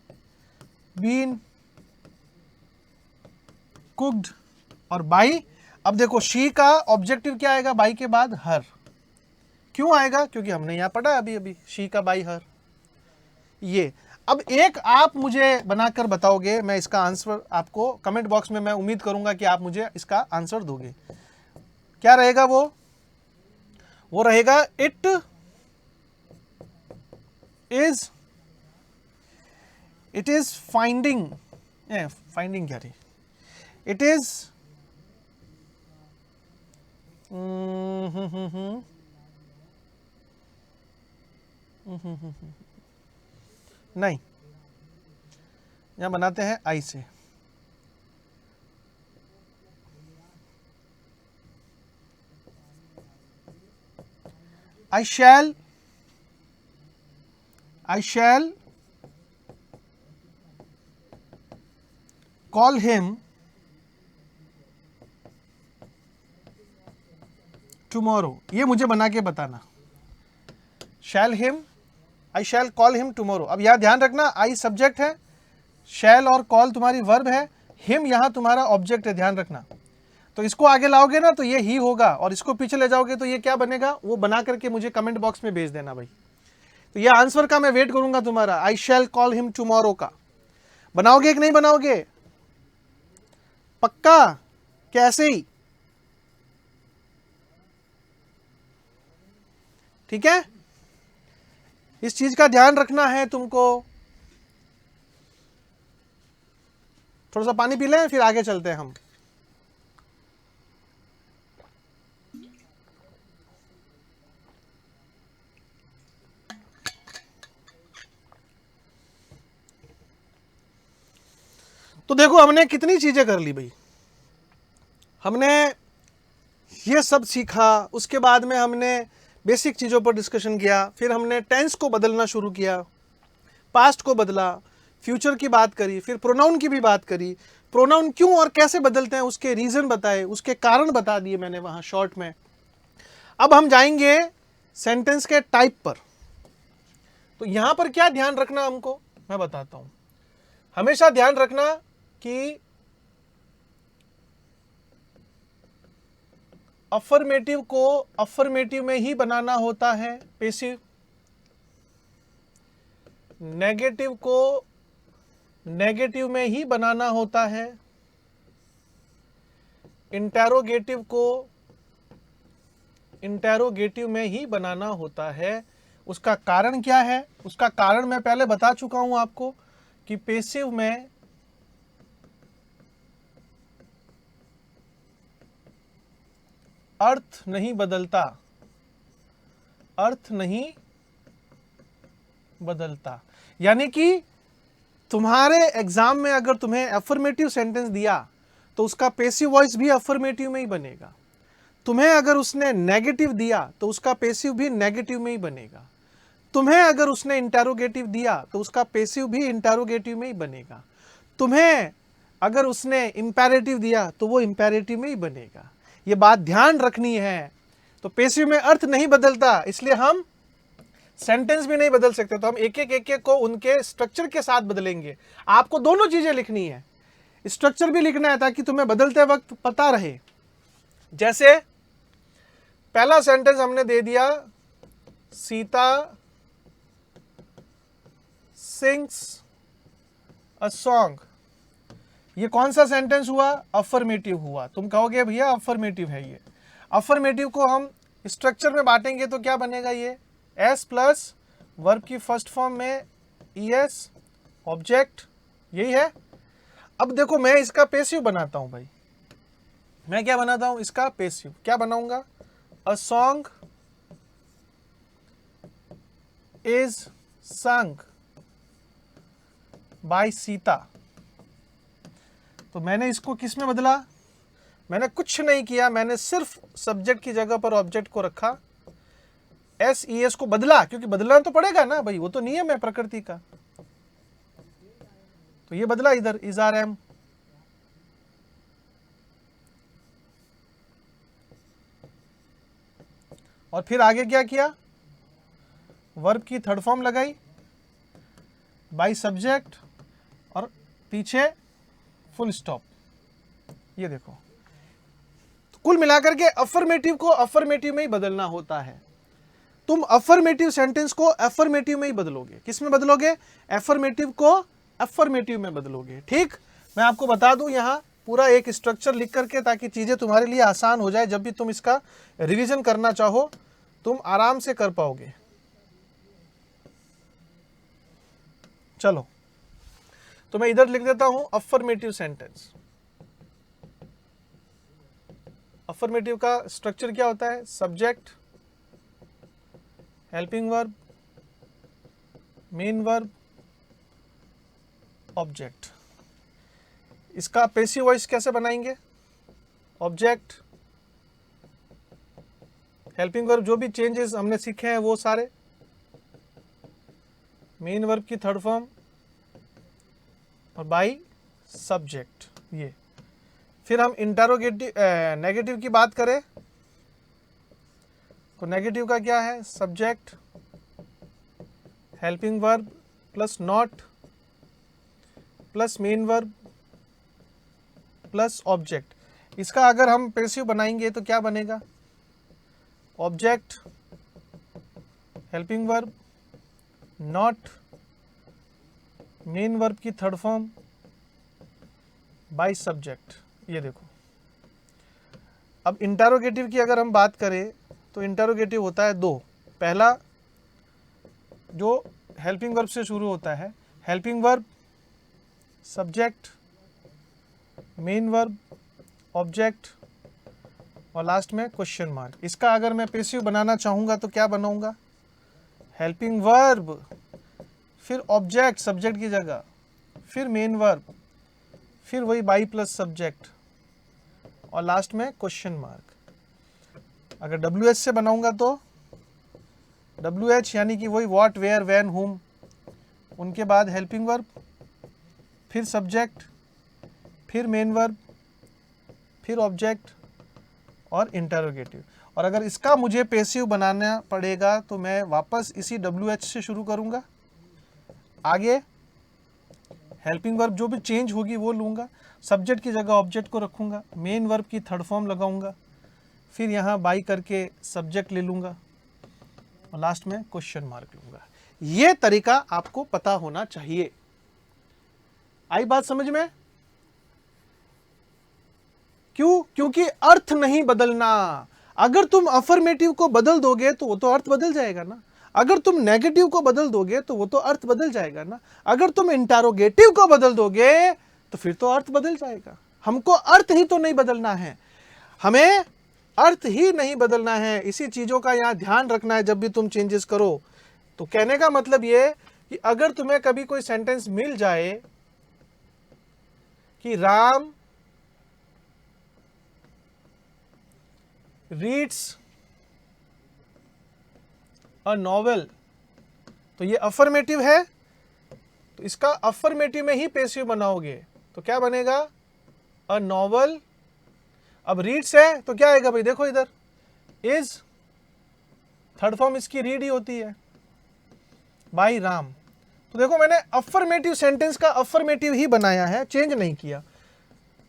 been cooked, और बाई। अब देखो शी का ऑब्जेक्टिव क्या आएगा बाई के बाद, हर। क्यों आएगा, क्योंकि हमने यहां पढ़ा अभी अभी, शी का बाई हर। ये अब एक आप मुझे बनाकर बताओगे, मैं इसका आंसर आपको कमेंट बॉक्स में, मैं उम्मीद करूंगा कि आप मुझे इसका आंसर दोगे। क्या रहेगा वो रहेगा इट इज फाइंडिंग, फाइंडिंग क्या रही, इट इज नहीं, यहां बनाते हैं आई से। I shall call him tomorrow। ये मुझे बना के बताना, I shall call him tomorrow। अब यहां ध्यान रखना, आई सब्जेक्ट है, shall और call तुम्हारी वर्ब है, him यहां तुम्हारा ऑब्जेक्ट है, ध्यान रखना। तो इसको आगे लाओगे ना तो ये ही होगा, और इसको पीछे ले जाओगे तो ये क्या बनेगा, वो बना करके मुझे कमेंट बॉक्स में भेज देना भाई। तो ये आंसर का मैं वेट करूंगा तुम्हारा, आई शैल कॉल हिम टुमारो का। बनाओगे कि नहीं बनाओगे, पक्का, कैसे ही? ठीक है, इस चीज का ध्यान रखना है तुमको। थोड़ा सा पानी पी लें, फिर आगे चलते हैं हम। तो देखो हमने कितनी चीजें कर ली भाई। हमने ये सब सीखा, उसके बाद में हमने बेसिक चीज़ों पर डिस्कशन किया, फिर हमने टेंस को बदलना शुरू किया, पास्ट को बदला, फ्यूचर की बात करी, फिर प्रोनाउन की भी बात करी। प्रोनाउन क्यों और कैसे बदलते हैं उसके रीज़न बताए, उसके कारण बता दिए मैंने वहाँ शॉर्ट में। अब हम जाएंगे सेंटेंस के टाइप पर। तो यहाँ पर क्या ध्यान रखना हमको, मैं बताता हूँ। हमेशा ध्यान रखना कि अफर्मेटिव को अफर्मेटिव में ही बनाना होता है पैसिव, नेगेटिव को नेगेटिव में ही बनाना होता है, इंटेरोगेटिव को इंटेरोगेटिव में ही बनाना होता है। उसका कारण क्या है? उसका कारण मैं पहले बता चुका हूं आपको कि पैसिव में अर्थ नहीं बदलता, अर्थ नहीं बदलता। यानी कि तुम्हारे एग्जाम में अगर तुम्हें अफर्मेटिव सेंटेंस दिया तो उसका पैसिव वॉइस भी अफर्मेटिव में ही बनेगा। तुम्हें अगर उसने नेगेटिव दिया तो उसका पैसिव भी नेगेटिव में ही बनेगा। तुम्हें अगर उसने इंटेरोगेटिव दिया तो उसका पैसिव भी इंटेरोगेटिव में ही बनेगा। तुम्हें अगर उसने इंपेरेटिव दिया तो वो इंपेरेटिव में ही बनेगा। ये बात ध्यान रखनी है। तो पैसिव में अर्थ नहीं बदलता, इसलिए हम सेंटेंस भी नहीं बदल सकते। तो हम एक एक को उनके स्ट्रक्चर के साथ बदलेंगे। आपको दोनों चीजें लिखनी है, स्ट्रक्चर भी लिखना है ताकि तुम्हें बदलते वक्त पता रहे। जैसे पहला सेंटेंस हमने दे दिया, सीता सिंग्स अ सॉन्ग। ये कौन सा सेंटेंस हुआ? अफर्मेटिव हुआ। तुम कहोगे भैया अफर्मेटिव है ये। अफर्मेटिव को हम स्ट्रक्चर में बांटेंगे तो क्या बनेगा? ये एस प्लस वर्ब की फर्स्ट फॉर्म में ईएस ऑब्जेक्ट, यही है। अब देखो मैं इसका पैसिव बनाता हूं भाई। मैं क्या बनाता हूं? इसका पैसिव क्या बनाऊंगा? A song is sung by Sita. तो मैंने इसको किस में बदला? मैंने कुछ नहीं किया, मैंने सिर्फ सब्जेक्ट की जगह पर ऑब्जेक्ट को रखा, एस ई एस को बदला, क्योंकि बदलना तो पड़ेगा ना भाई, वो तो नियम है प्रकृति का। तो ये बदला इधर इज आर एम। और फिर आगे क्या किया? वर्ब की थर्ड फॉर्म लगाई बाय सब्जेक्ट और पीछे फुल स्टॉप। ये देखो, तो कुल मिलाकर के अफर्मेटिव को अफर्मेटिव में ही बदलना होता है। तुम अफर्मेटिव सेंटेंस को अफर्मेटिव में ही बदलोगे। किस में बदलोगे? अफर्मेटिव को अफर्मेटिव में बदलोगे। ठीक, मैं आपको बता दूं यहां पूरा एक स्ट्रक्चर लिख करके, ताकि चीजें तुम्हारे लिए आसान हो जाए। जब भी तुम इसका रिवीजन करना चाहो तुम आराम से कर पाओगे। चलो, तो मैं इधर लिख देता हूं अफर्मेटिव सेंटेंस। अफर्मेटिव का स्ट्रक्चर क्या होता है? Subject, helping verb, main verb, object. इसका पैसिव वॉइस कैसे बनाएंगे? ऑब्जेक्ट, हेल्पिंग वर्ब, जो भी चेंजेस हमने सीखे हैं वो सारे, मेन वर्ब की थर्ड फॉर्म और बाय सब्जेक्ट। ये फिर हम इंटेरोगेटिव नेगेटिव की बात करें तो नेगेटिव का क्या है? Subject, helping verb plus not plus main verb plus object. इसका अगर हम पैसिव बनाएंगे तो क्या बनेगा? Object, helping verb, not, main verb की थर्ड फॉर्म बाय सब्जेक्ट। ये देखो। अब इंटेरोगेटिव की अगर हम बात करें तो इंटेरोगेटिव होता है दो। पहला जो हेल्पिंग वर्ब से शुरू होता है, helping verb, subject, main verb, object और लास्ट में क्वेश्चन मार्क। इसका अगर मैं पैसिव बनाना चाहूँगा तो क्या बनाऊँगा? हेल्पिंग वर्ब, फिर ऑब्जेक्ट सब्जेक्ट की जगह, फिर मेन वर्ब, फिर वही बाई प्लस सब्जेक्ट और लास्ट में क्वेश्चन मार्क। अगर WH से बनाऊंगा तो WH यानी कि वही व्हाट, वेयर, व्हेन, हुम, उनके बाद हेल्पिंग वर्ब, फिर सब्जेक्ट, फिर मेन वर्ब, फिर ऑब्जेक्ट और इंटरोगेटिव। और अगर इसका मुझे पैसिव बनाना पड़ेगा तो मैं वापस इसी WH से शुरू करूंगा, आगे हेल्पिंग वर्ब जो भी चेंज होगी वो लूँगा, सब्जेक्ट की जगह ऑब्जेक्ट को रखूँगा, मेन वर्ब की थर्ड फॉर्म लगाऊंगा, फिर यहाँ बाई करके सब्जेक्ट ले लूँगा और लास्ट में क्वेश्चन मार्क लूँगा। ये तरीका आपको पता होना चाहिए। आई बात समझ में? क्यों? क्योंकि अर्थ नहीं बदलना। अगर तुम अफर्मेटिव को बदल दोगे तो वो तो अर्थ बदल जाएगा ना, अगर तुम नेगेटिव को बदल दोगे तो वो तो अर्थ बदल जाएगा ना, अगर तुम इंटरोगेटिव को बदल दोगे तो फिर तो अर्थ बदल जाएगा। हमको अर्थ ही तो नहीं बदलना है, हमें अर्थ ही नहीं बदलना है। इसी चीजों का यहाँ ध्यान रखना है जब भी तुम चेंजेस करो। तो कहने का मतलब ये कि अगर तुम्हें कभी कोई सेंटेंस मिल जाए कि राम रीड्स अ नॉवेल, तो ये अफर्मेटिव है, तो इसका अफर्मेटिव में ही पैसिव बनाओगे तो क्या बनेगा? A novel. अब रीड्स है तो क्या आएगा भाई? देखो इधर, इज, थर्ड फॉर्म इसकी रीड ही होती है, बाई राम। तो देखो मैंने अफर्मेटिव सेंटेंस का अफर्मेटिव ही बनाया है, चेंज नहीं किया।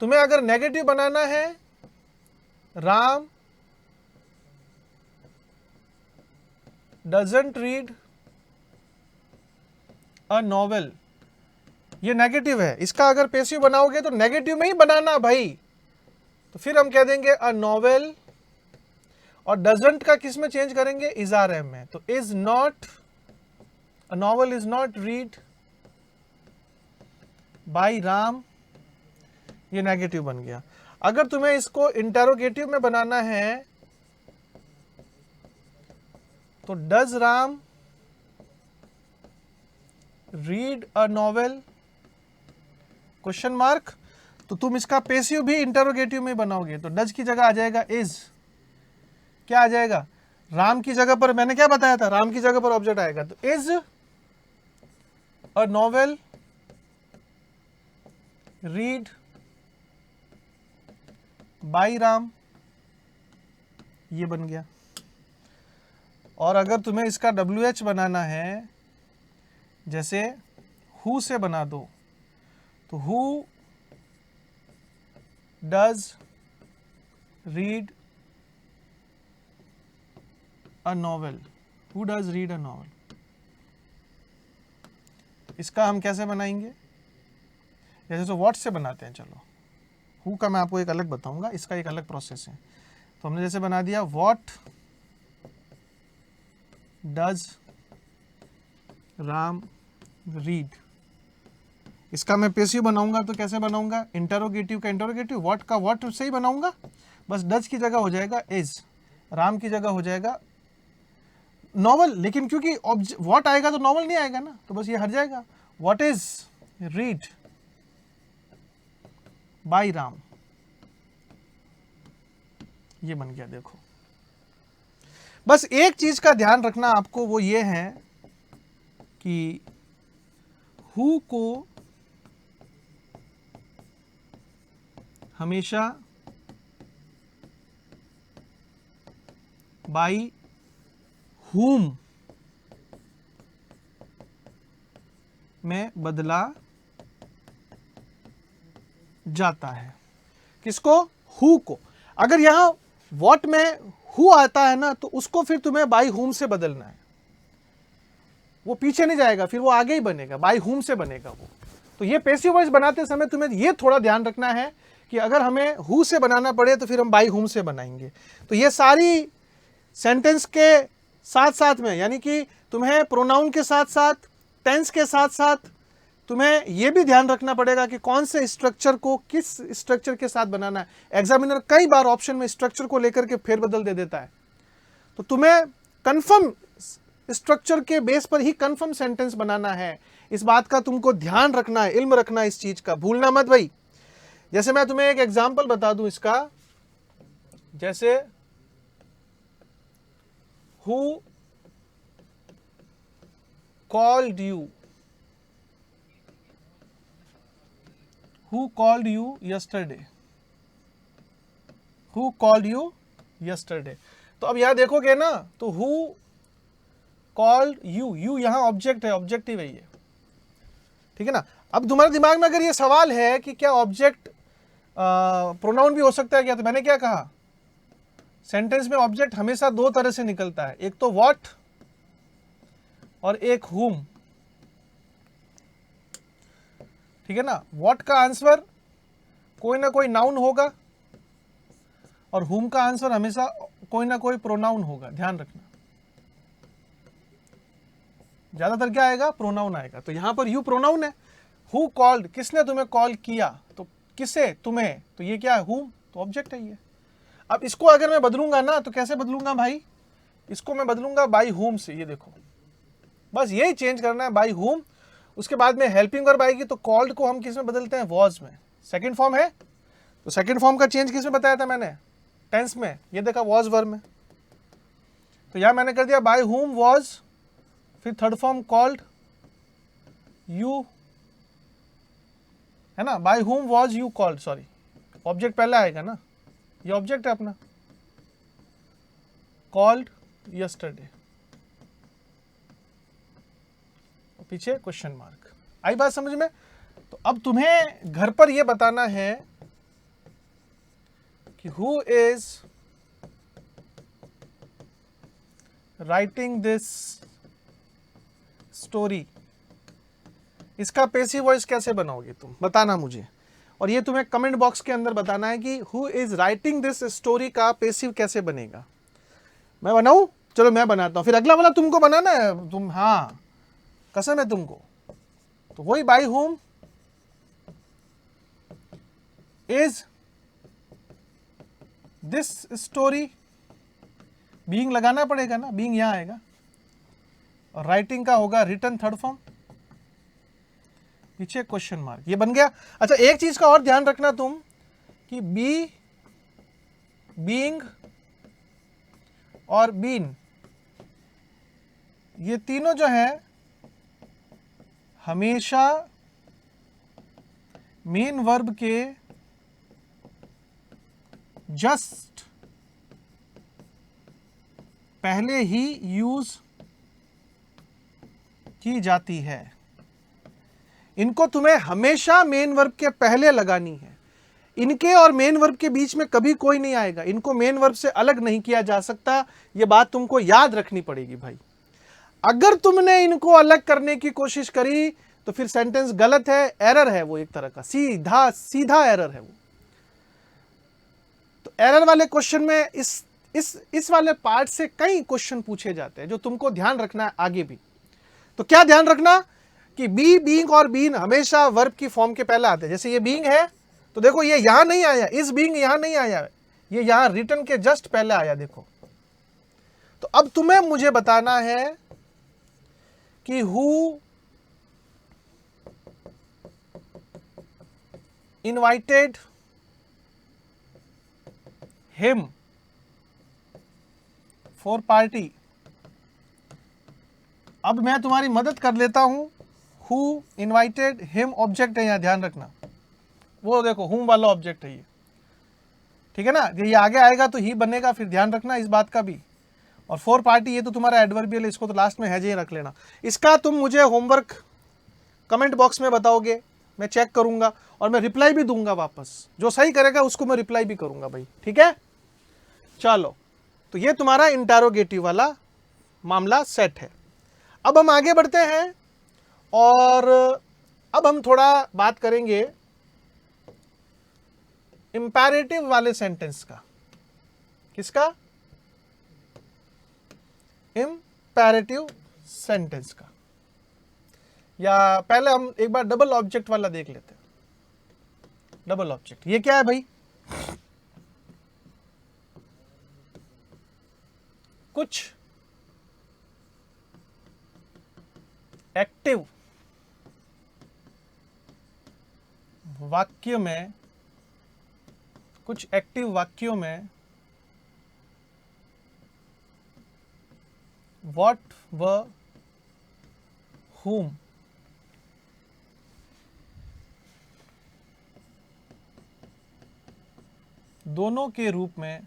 तुम्हें अगर नेगेटिव बनाना है, Ram doesn't read a novel, ये नेगेटिव है, इसका अगर पैसिव बनाओगे तो नेगेटिव में ही बनाना भाई। तो फिर हम कह देंगे अ नॉवेल, और डजंट का किस में चेंज करेंगे? इज आर एम में। तो is not, a novel is not read by Ram, ये नेगेटिव बन गया। अगर तुम्हें इसको इंटरोगेटिव में बनाना है तो does Ram read a novel, question mark. तो तुम इसका पैसिव भी इंटरोगेटिव में बनाओगे तो डज की जगह आ जाएगा इज, क्या आ जाएगा? राम की जगह पर मैंने क्या बताया था, राम की जगह पर ऑब्जेक्ट आएगा, तो is a novel read by Ram, ये बन गया। और अगर तुम्हें इसका WH बनाना है, जैसे हु से बना दो, तो who does read a novel, who does read a novel, इसका हम कैसे बनाएंगे? जैसे तो व्हाट से बनाते हैं, चलो हु का मैं आपको एक अलग बताऊंगा, इसका एक अलग प्रोसेस है। तो हमने जैसे बना दिया व्हाट डज राम रीड, इसका मैं पैसिव बनाऊंगा तो कैसे बनाऊंगा? इंटरोगेटिव का इंटरोगेटिव, व्हाट का व्हाट से ही बनाऊंगा, बस डज की जगह हो जाएगा इज, राम की जगह हो जाएगा नॉवल। लेकिन क्योंकि व्हाट आएगा तो नॉवल नहीं आएगा ना, तो बस ये हट जाएगा, what is read by Ram, ये बन गया। देखो बस एक चीज का ध्यान रखना आपको, वो ये है कि हु को हमेशा बाई हुम में बदला जाता है। किसको? Who co. अगर यहां व्हाट में हु आता है ना, तो उसको फिर तुम्हें बाई हुम से बदलना है, वो पीछे नहीं जाएगा, फिर वो आगे ही बनेगा, बाई हुम से बनेगा वो। तो ये पैसिव वॉइस बनाते समय तुम्हें ये थोड़ा ध्यान रखना है कि अगर हमें हु से बनाना पड़े तो फिर हम बाई हुम से बनाएंगे। तो ये सारी सेंटेंस के साथ साथ में, यानी कि तुम्हें प्रोनाउन के साथ साथ, टेंस के साथ साथ तुम्हें यह भी ध्यान रखना पड़ेगा कि कौन से स्ट्रक्चर को किस स्ट्रक्चर के साथ बनाना है। एग्जामिनर कई बार ऑप्शन में स्ट्रक्चर को लेकर के फेरबदल दे देता है, तो तुम्हें कंफर्म स्ट्रक्चर के बेस पर ही कंफर्म सेंटेंस बनाना है। इस बात का तुमको ध्यान रखना है, इल्म रखना है इस चीज का, भूलना मत भाई। जैसे मैं तुम्हें एक एग्जांपल बता दूं इसका, जैसे who called you, who called you yesterday, who called you yesterday. तो अब यहां देखोगे ना, तो हु कॉल्ड यू, यू यहां ऑब्जेक्ट है, ऑब्जेक्टिव है ये, ठीक है ना। अब तुम्हारे दिमाग में अगर ये सवाल है कि क्या ऑब्जेक्ट प्रोनाउन भी हो सकता है क्या, तो मैंने क्या कहा, सेंटेंस में ऑब्जेक्ट हमेशा दो तरह से निकलता है, एक तो व्हाट और एक हुम, ठीक है ना। व्हाट का आंसर कोई ना कोई नाउन होगा और हुम का आंसर हमेशा कोई ना कोई प्रोनाउन होगा, ध्यान रखना। ज्यादातर क्या आएगा, प्रोनाउन आएगा। तो यहां पर यू प्रोनाउन है। हु कॉल्ड, किसने तुम्हें कॉल किया, तो किसे, तुम्हें, तो ये क्या है, हुम, तो ऑब्जेक्ट है ये। अब इसको अगर मैं बदलूंगा ना, तो कैसे बदलूंगा भाई, इसको मैं बदलूंगा बाई हुम से, ये देखो, बस यही चेंज करना है, बाई हुम। उसके बाद में हेल्पिंग वर्ब आएगी, तो कॉल्ड को हम किस में बदलते हैं, वॉज में, सेकंड फॉर्म है। तो सेकंड फॉर्म का चेंज किस में बताया था मैंने, टेंस में, ये देखा वॉज वर्ब में। तो यहां मैंने कर दिया बाय हुम वॉज, फिर थर्ड फॉर्म कॉल्ड यू, है ना, by whom was you called, sorry object पहले आएगा ना, ये ऑब्जेक्ट है अपना, कॉल्ड यस्टरडे, पीछे क्वेश्चन मार्क। आई बात समझ में। तो अब तुम्हें घर पर यह बताना है कि who is writing this story, इसका पैसिव वॉइस कैसे बनाओगे तुम, बताना मुझे। और ये तुम्हें कमेंट बॉक्स के अंदर बताना है कि who is writing this story का पैसिव कैसे बनेगा। मैं बनाऊं, चलो मैं बनाता हूं, फिर अगला वाला तुमको बनाना है, तुम, हाँ कसम है तुमको। तो वही by whom is this story, being लगाना पड़ेगा ना, बीइंग यहां आएगा, और राइटिंग का होगा रिटन थर्ड फॉर्म, पीछे क्वेश्चन मार्क, ये बन गया। अच्छा एक चीज का और ध्यान रखना तुम, कि बी, बीइंग और बीन, ये तीनों जो है हमेशा मेन वर्ब के जस्ट पहले ही यूज की जाती है। इनको तुम्हें हमेशा मेन वर्ब के पहले लगानी है। इनके और मेन वर्ब के बीच में कभी कोई नहीं आएगा, इनको मेन वर्ब से अलग नहीं किया जा सकता। यह बात तुमको याद रखनी पड़ेगी भाई। अगर तुमने इनको अलग करने की कोशिश करी तो फिर सेंटेंस गलत है, एरर है वो, एक तरह का सीधा सीधा एरर है वो। तो एरर वाले क्वेश्चन में इस वाले पार्ट से कई क्वेश्चन पूछे जाते हैं जो तुमको ध्यान रखना है आगे भी। तो क्या ध्यान रखना कि बी, बीइंग और बीन हमेशा वर्ब की फॉर्म के पहले आते हैं। जैसे ये बीइंग है तो देखो ये यहां नहीं आया, इस बीइंग यहां नहीं आया, ये यहां रिटन के जस्ट पहले आया, देखो। तो अब तुम्हें मुझे बताना है कि who invited him for party. अब मैं तुम्हारी मदद कर लेता हूं। हु इनवाइटेड हिम ऑब्जेक्ट है, यहां ध्यान रखना, वो देखो हुम वाला ऑब्जेक्ट है ये, ठीक है ना। ये आगे आएगा तो ही बनेगा, फिर ध्यान रखना इस बात का भी। और फॉर पार्टी ये तो तुम्हारा एडवर्बियल है, इसको तो लास्ट में है ही रख लेना। इसका तुम मुझे होमवर्क कमेंट बॉक्स में बताओगे, मैं चेक करूंगा और मैं रिप्लाई भी दूंगा वापस। जो सही करेगा उसको मैं रिप्लाई भी करूंगा भाई, ठीक है। चलो, तो ये तुम्हारा इंटरोगेटिव वाला मामला सेट है। अब हम आगे बढ़ते हैं और अब हम थोड़ा बात करेंगे इंपैरेटिव वाले सेंटेंस का। किसका? इंपैरेटिव सेंटेंस का। या पहले हम एक बार डबल ऑब्जेक्ट वाला देख लेते हैं। डबल ऑब्जेक्ट ये क्या है भाई? कुछ एक्टिव वाक्य में, कुछ एक्टिव वाक्यों में what, were, whom. दोनों के रूप में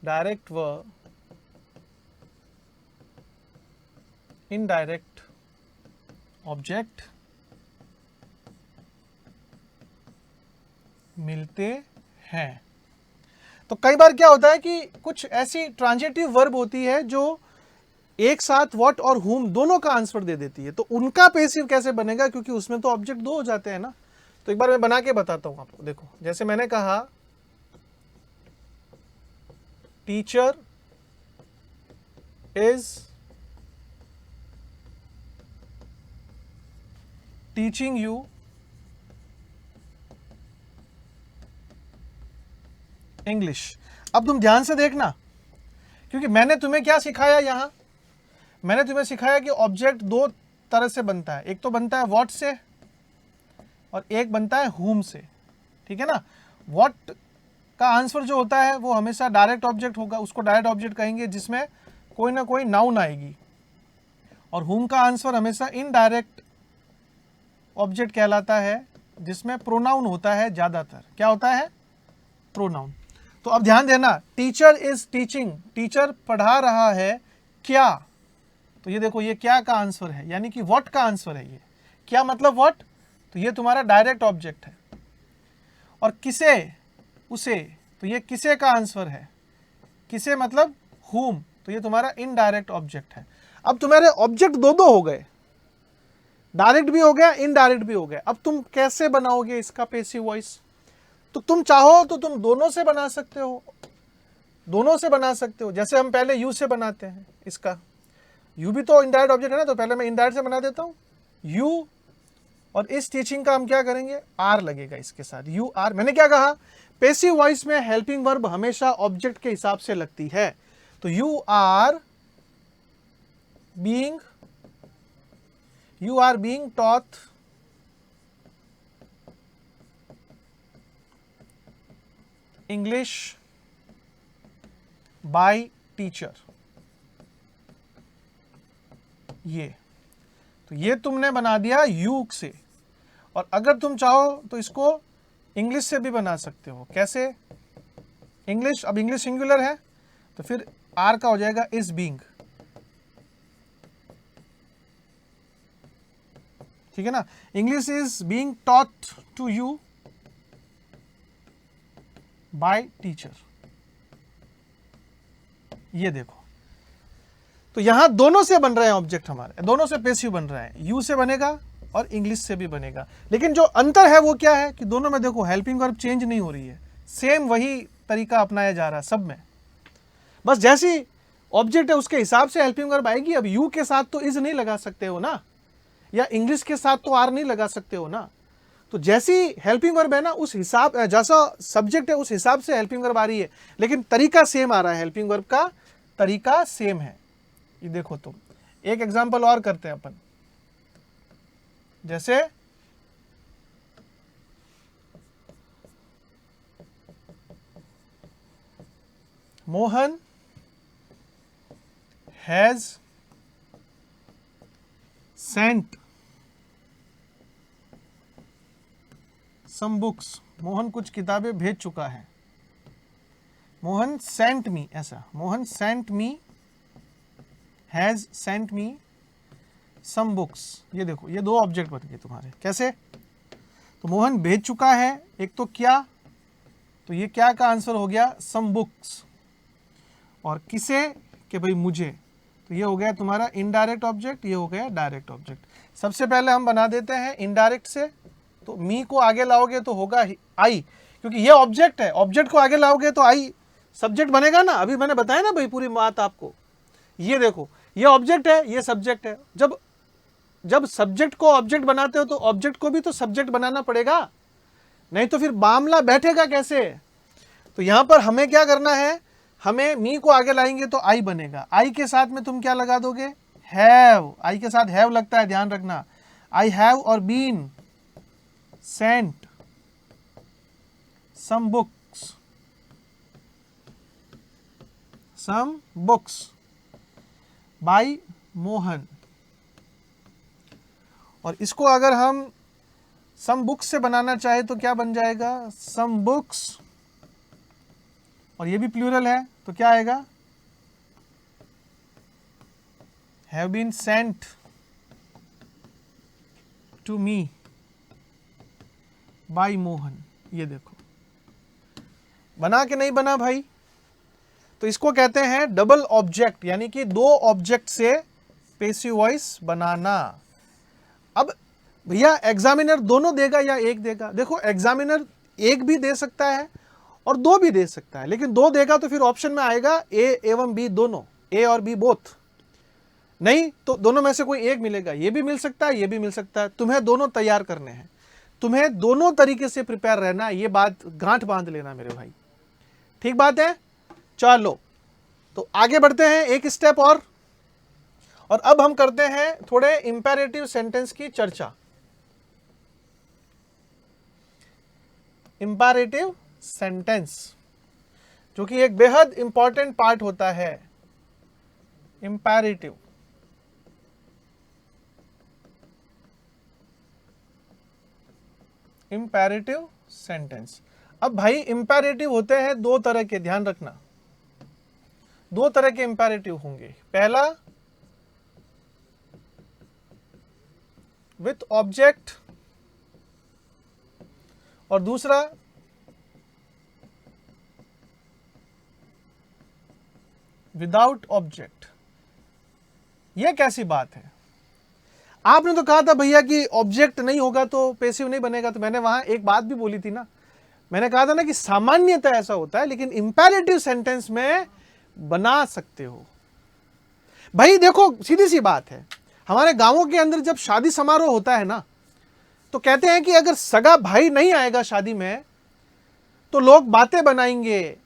डायरेक्ट व इनडायरेक्ट ऑब्जेक्ट मिलते हैं। तो कई बार क्या होता है कि कुछ ऐसी ट्रांजिटिव वर्ब होती है जो एक साथ व्हाट और whom दोनों का आंसर दे देती है, तो उनका पैसिव कैसे बनेगा, क्योंकि उसमें तो ऑब्जेक्ट दो हो जाते हैं ना। तो एक बार मैं बना के बताता हूं आपको। देखो, जैसे मैंने कहा teacher is teaching you English. अब तुम ध्यान से देखना, क्योंकि मैंने तुम्हें क्या सिखाया यहां, मैंने तुम्हें सिखाया कि ऑब्जेक्ट दो तरह से बनता है, एक तो बनता है व्हाट से और एक बनता है whom से, ठीक है ना। व्हाट का आंसर जो होता है वो हमेशा डायरेक्ट ऑब्जेक्ट होगा, उसको डायरेक्ट ऑब्जेक्ट कहेंगे जिसमें कोई ना कोई नाउन आएगी, और whom का आंसर हमेशा इनडायरेक्ट ऑब्जेक्ट कहलाता है जिसमें प्रोनाउन होता है ज्यादातर। क्या होता है? प्रोनाउन। तो अब ध्यान देना, टीचर इज टीचिंग, टीचर पढ़ा रहा है क्या, तो ये देखो ये क्या का आंसर है, यानी कि व्हाट का आंसर है। ये क्या मतलब व्हाट, तो ये तुम्हारा डायरेक्ट ऑब्जेक्ट है। और किसे, उसे, तो ये किसे का आंसर है, किसे मतलब whom, तो ये तुम्हारा इनडायरेक्ट ऑब्जेक्ट है। अब तुम्हारे ऑब्जेक्ट दो दो हो गए, डायरेक्ट भी हो गया, इनडायरेक्ट भी हो गया। अब तुम कैसे बनाओगे इसका पैसिव वॉइस? तो तुम चाहो तो तुम दोनों से बना सकते हो, दोनों से बना सकते हो। जैसे हम पहले यू से बनाते हैं इसका, यू भी तो इनडायरेक्ट ऑब्जेक्ट है ना, तो पहले मैं इनडायरेक्ट से बना देता हूं यू, और इस टीचिंग का हम क्या करेंगे, आर लगेगा इसके साथ, यू आर। मैंने क्या कहा, पैसिव वॉइस में हेल्पिंग वर्ब हमेशा ऑब्जेक्ट के हिसाब से लगती है। तो you are being taught English by teacher, ये तो ये तुमने बना दिया यू से। और अगर तुम चाहो तो इसको इंग्लिश से भी बना सकते हो। कैसे? इंग्लिश, अब इंग्लिश सिंगुलर है तो फिर आर का हो जाएगा इज बीइंग, ठीक है ना। English is being taught to you by teacher, ये देखो। तो यहां दोनों से बन रहे हैं ऑब्जेक्ट, हमारे दोनों से पैसिव बन रहा है, यू से बनेगा और इंग्लिश से भी बनेगा। लेकिन जो अंतर है वो क्या है कि दोनों में देखो हेल्पिंग वर्ब चेंज नहीं हो रही है, सेम वही तरीका अपनाया जा रहा है सब में, बस जैसी ऑब्जेक्ट है उसके हिसाब से हेल्पिंग वर्ब आएगी। अब यू के साथ तो इज नहीं लगा सकते हो ना, या इंग्लिश के साथ तो आर नहीं लगा सकते हो ना। तो जैसी हेल्पिंग वर्ब है ना, उस हिसाब, जैसा सब्जेक्ट है उस हिसाब से हेल्पिंग वर्ब आ रही है, लेकिन तरीका सेम आ रहा है, हेल्पिंग वर्ब का तरीका सेम है। ये देखो, तुम एक एग्जांपल और करते हैं अपन। जैसे Mohan has sent some books, Mohan कुछ किताबें भेज चुका है। मोहन सेंट मी, ऐसा, Mohan sent me, has sent me some books. ये देखो ये दो ऑब्जेक्ट बन गए तुम्हारे। कैसे? तो मोहन भेज चुका है, एक तो क्या, तो ये क्या का आंसर हो गया सम बुक्स, और किसे, कि भाई मुझे, तो ये हो गया तुम्हारा इनडायरेक्ट ऑब्जेक्ट, ये हो गया डायरेक्ट ऑब्जेक्ट। सबसे पहले हम बना देते हैं इनडायरेक्ट से, तो मी को आगे लाओगे तो होगा आई, क्योंकि ये ऑब्जेक्ट है, ऑब्जेक्ट को आगे लाओगे तो आई सब्जेक्ट बनेगा ना। अभी मैंने बताया ना भाई पूरी बात आपको। ये देखो ये ऑब्जेक्ट है, ये सब्जेक्ट है। जब सब्जेक्ट को ऑब्जेक्ट बनाते हो तो ऑब्जेक्ट को भी तो सब्जेक्ट बनाना पड़ेगा, नहीं तो फिर मामला बैठेगा कैसे। तो यहां पर हमें क्या करना है, हमें मी को आगे लाएंगे तो आई बनेगा, आई के साथ में तुम क्या लगा दोगे, हैव, आई के साथ हैव लगता है, ध्यान रखना। आई हैव और been sent some books by Mohan. और इसको अगर हम some books से बनाना चाहे तो क्या बन जाएगा, some books, और ये भी प्लूरल है तो क्या आएगा, have been sent to me by Mohan. ये देखो बना के नहीं बना भाई। तो इसको कहते हैं डबल ऑब्जेक्ट, यानी कि दो ऑब्जेक्ट से पैसिव वॉइस बनाना। अब भैया एग्जामिनर दोनों देगा या एक देगा? देखो एग्जामिनर एक भी दे सकता है और दो भी दे सकता है, लेकिन दो देगा तो फिर ऑप्शन में आएगा ए एवं बी दोनों, ए और बी बोथ। नहीं तो दोनों में से कोई एक मिलेगा, ये भी मिल सकता है, ये भी मिल सकता है। तुम्हें दोनों तैयार करने हैं, तुम्हें दोनों तरीके से प्रिपेयर रहना, ये बात गांठ बांध लेना मेरे भाई, ठीक बात है। चलो तो आगे बढ़ते हैं एक स्टेप और अब हम करते हैं थोड़े इंपेरेटिव सेंटेंस की चर्चा। इंपेरेटिव सेंटेंस जो कि एक बेहद इंपॉर्टेंट पार्ट होता है। Imperative imperative sentence. अब भाई इंपेरेटिव होते हैं दो तरह के, ध्यान रखना, दो तरह के इंपेरेटिव होंगे। पहला विथ ऑब्जेक्ट और दूसरा विदाउट ऑब्जेक्ट। यह कैसी बात है? आपने तो कहा था भैया कि ऑब्जेक्ट नहीं होगा तो पैसिव नहीं बनेगा, तो मैंने वहां एक बात भी बोली थी ना, मैंने कहा था ना कि सामान्यतः ऐसा होता है, लेकिन इंपेरेटिव सेंटेंस में बना सकते हो। भाई देखो सीधी सी बात है, हमारे गांवों के अंदर जब शादी समारोह होता है ना, तो कहते हैं कि अगर सगा भाई नहीं आएगा शादी में तो लोग बातें बनाएंगे,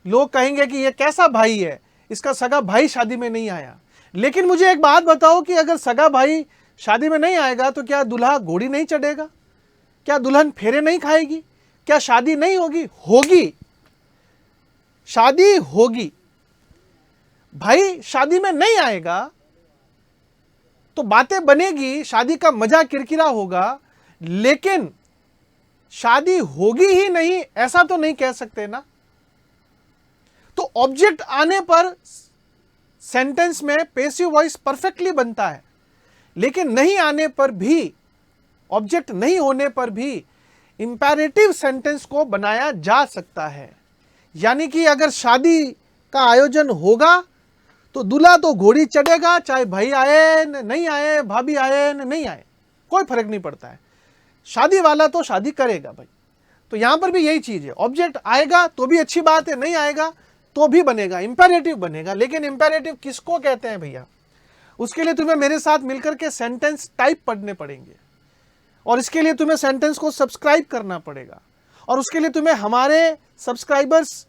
लोग कहेंगे कि ये कैसा भाई है, इसका सगा भाई शादी में नहीं आया। लेकिन मुझे एक बात बताओ कि अगर सगा भाई शादी में नहीं आएगा तो क्या दूल्हा घोड़ी नहीं चढ़ेगा? क्या दुल्हन फेरे नहीं खाएगी? क्या शादी नहीं होगी? होगी, शादी होगी। भाई शादी में नहीं आएगा तो बातें बनेगी, शादी का मजा किरकिरा होगा, लेकिन शादी होगी ही नहीं ऐसा तो नहीं कह सकते ना। तो ऑब्जेक्ट आने पर सेंटेंस में पैसिव वॉइस परफेक्टली बनता है, लेकिन नहीं आने पर भी, ऑब्जेक्ट नहीं होने पर भी इंपेरेटिव सेंटेंस को बनाया जा सकता है। यानी कि अगर शादी का आयोजन होगा तो दूल्हा तो घोड़ी चढ़ेगा, चाहे भाई आए नहीं आए, भाभी आए नहीं आए, कोई फर्क नहीं पड़ता है, शादी वाला तो शादी करेगा भाई। तो यहां पर भी यही चीज है, ऑब्जेक्ट आएगा तो भी अच्छी बात है, नहीं आएगा तो भी बनेगा, इंपेरेटिव बनेगा। लेकिन इंपेरेटिव किसको कहते हैं भैया? उसके लिए तुम्हें मेरे साथ मिलकर के सेंटेंस टाइप पढ़ने पड़ेंगे, और इसके लिए तुम्हें सेंटेंस को सब्सक्राइब करना पड़ेगा, और उसके लिए तुम्हें हमारे सब्सक्राइबर्स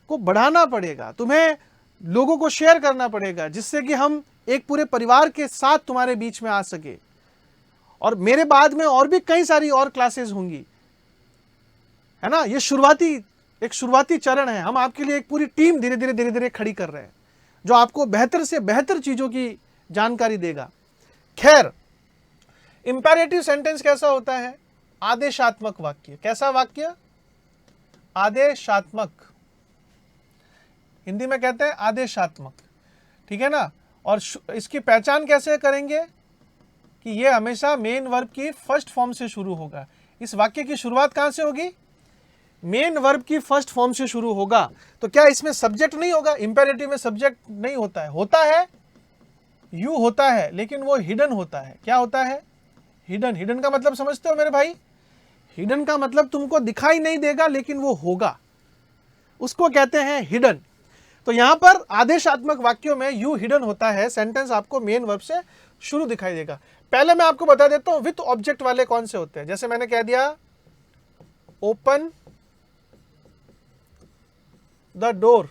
को बढ़ाना पड़ेगा, तुम्हें लोगों को शेयर करना पड़ेगा, जिससे कि हम एक पूरे परिवार के साथ तुम्हारे बीच में आ सके। और मेरे बाद में और भी कई सारी और क्लासेस होंगी, है ना। ये एक शुरुआती चरण है, हम आपके लिए एक पूरी टीम धीरे धीरे खड़ी कर रहे हैं, जो आपको बेहतर से बेहतर चीजों की जानकारी देगा। खैर, इंपेरेटिव सेंटेंस कैसा होता है? आदेशात्मक वाक्य। कैसा वाक्य? आदेशात्मक, हिंदी में कहते हैं आदेशात्मक, ठीक है ना। और इसकी पहचान कैसे करेंगे कि ये हमेशा मेन वर्ब की फर्स्ट फॉर्म से शुरू होगा। इस वाक्य की शुरुआत कहां से होगी? मेन वर्ब की फर्स्ट फॉर्म से शुरू होगा। तो क्या इसमें सब्जेक्ट नहीं होगा? इंपेरेटिव में सब्जेक्ट नहीं होता है, होता है, यू होता है, लेकिन वो हिडन होता है। क्या होता है? हिडन। हिडन का मतलब समझते हो मेरे भाई? हिडन का मतलब तुमको दिखाई नहीं देगा लेकिन वो होगा, उसको कहते हैं हिडन। तो यहां पर आदेशात्मक वाक्यों में यू हिडन होता है, सेंटेंस आपको मेन वर्ब से शुरू दिखाई देगा। पहले मैं आपको बता देता हूं विथ ऑब्जेक्ट वाले कौन से होते हैं। जैसे मैंने कह दिया ओपन द डोर,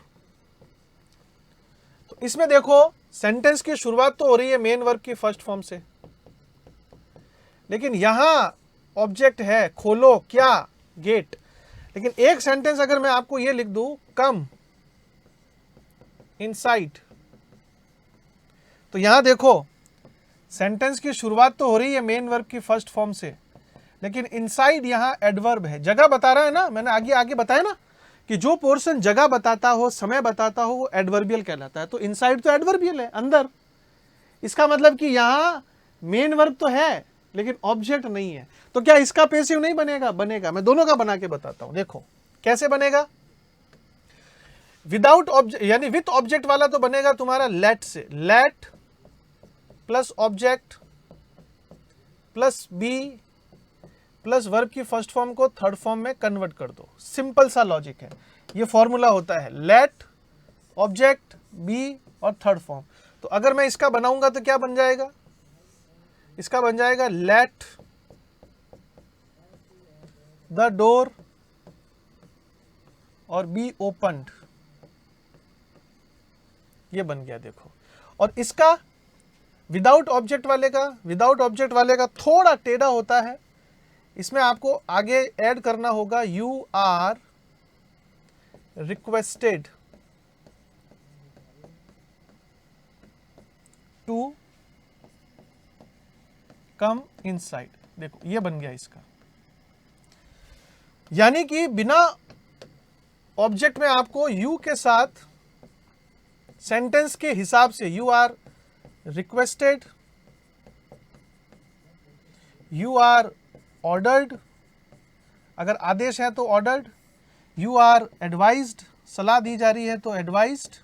तो इसमें देखो सेंटेंस की शुरुआत तो हो रही है मेन वर्ब की फर्स्ट फॉर्म से, लेकिन यहां ऑब्जेक्ट है खोलो क्या? गेट। लेकिन एक सेंटेंस अगर मैं आपको ये लिख दूं, कम इनसाइड, तो यहां देखो सेंटेंस की शुरुआत तो हो रही है मेन वर्ब की फर्स्ट फॉर्म से, लेकिन इनसाइड यहां एडवर्ब है, जगह बता रहा है ना, मैंने आगे आगे बताया ना कि जो पोर्शन जगह बताता हो, समय बताता हो, वो एडवर्बियल कहलाता है। तो इनसाइड तो एडवर्बियल है, अंदर। इसका मतलब कि यहां मेन वर्ब तो है लेकिन ऑब्जेक्ट नहीं है। तो क्या इसका पैसिव नहीं बनेगा? बनेगा। मैं दोनों का बना के बताता हूं, देखो कैसे बनेगा। विदाउट ऑब्जेक्ट यानी विथ ऑब्जेक्ट वाला तो बनेगा तुम्हारा लेट से, let plus object plus be plus verb की फर्स्ट फॉर्म को थर्ड फॉर्म में कन्वर्ट कर दो। सिंपल सा लॉजिक है, ये फॉर्मूला होता है, लेट ऑब्जेक्ट बी और थर्ड फॉर्म। तो अगर मैं इसका बनाऊंगा तो क्या बन जाएगा? इसका बन जाएगा लेट द डोर और बी ओपन्ड, ये बन गया देखो। और इसका विदाउट ऑब्जेक्ट वाले का थोड़ा टेढ़ा होता है, इसमें आपको आगे ऐड करना होगा you are requested to come inside. देखो ये बन गया इसका, यानी कि बिना ऑब्जेक्ट में आपको यू के साथ सेंटेंस के हिसाब से you are requested, you are ordered, अगर आदेश है तो ऑर्डर्ड, यू आर एडवाइज्ड, सलाह दी जा रही है तो advised,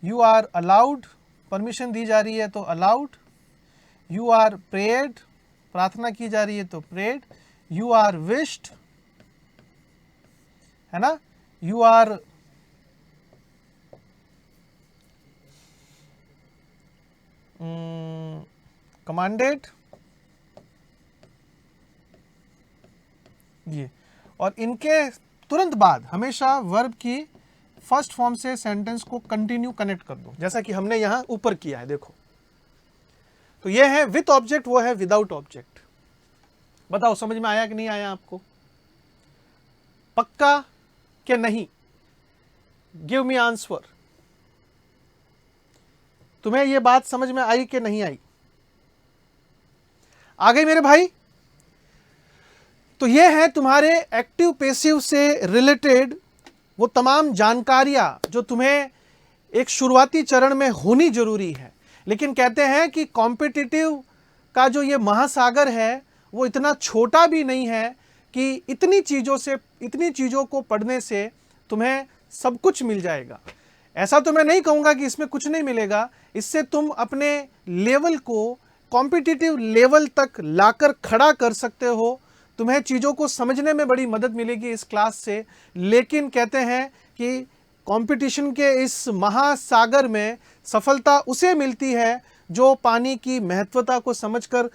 you are allowed, permission दी जा रही है तो अलाउड, यू आर प्रेयर्ड, प्रार्थना की जा रही है तो प्रेयर्ड, यू आर विश्ड, है ना, यू आर कमांडेड, ये। और इनके तुरंत बाद हमेशा वर्ब की फर्स्ट फॉर्म से सेंटेंस को कंटिन्यू कनेक्ट कर दो, जैसा कि हमने यहां ऊपर किया है। देखो तो ये है विथ ऑब्जेक्ट, वो है विदाउट ऑब्जेक्ट। बताओ समझ में आया कि नहीं आया आपको? पक्का कि नहीं? Give me answer. तुम्हें ये बात समझ में आई कि नहीं आई? आ गई मेरे भाई? तो ये है तुम्हारे एक्टिव पैसिव से रिलेटेड वो तमाम जानकारियां जो तुम्हें एक शुरुआती चरण में होनी जरूरी है। लेकिन कहते हैं कि कॉम्पिटिटिव का जो ये महासागर है वो इतना छोटा भी नहीं है कि इतनी चीज़ों को पढ़ने से तुम्हें सब कुछ मिल जाएगा। ऐसा तो मैं नहीं कहूँगा कि इसमें कुछ नहीं मिलेगा, इससे तुम अपने लेवल को कॉम्पिटिटिव लेवल तक लाकर खड़ा कर सकते हो। तुम्हें चीज़ों को समझने में बड़ी मदद मिलेगी इस क्लास से। लेकिन कहते हैं कि कंपटीशन के इस महासागर में सफलता उसे मिलती है जो पानी की महत्वता को समझकर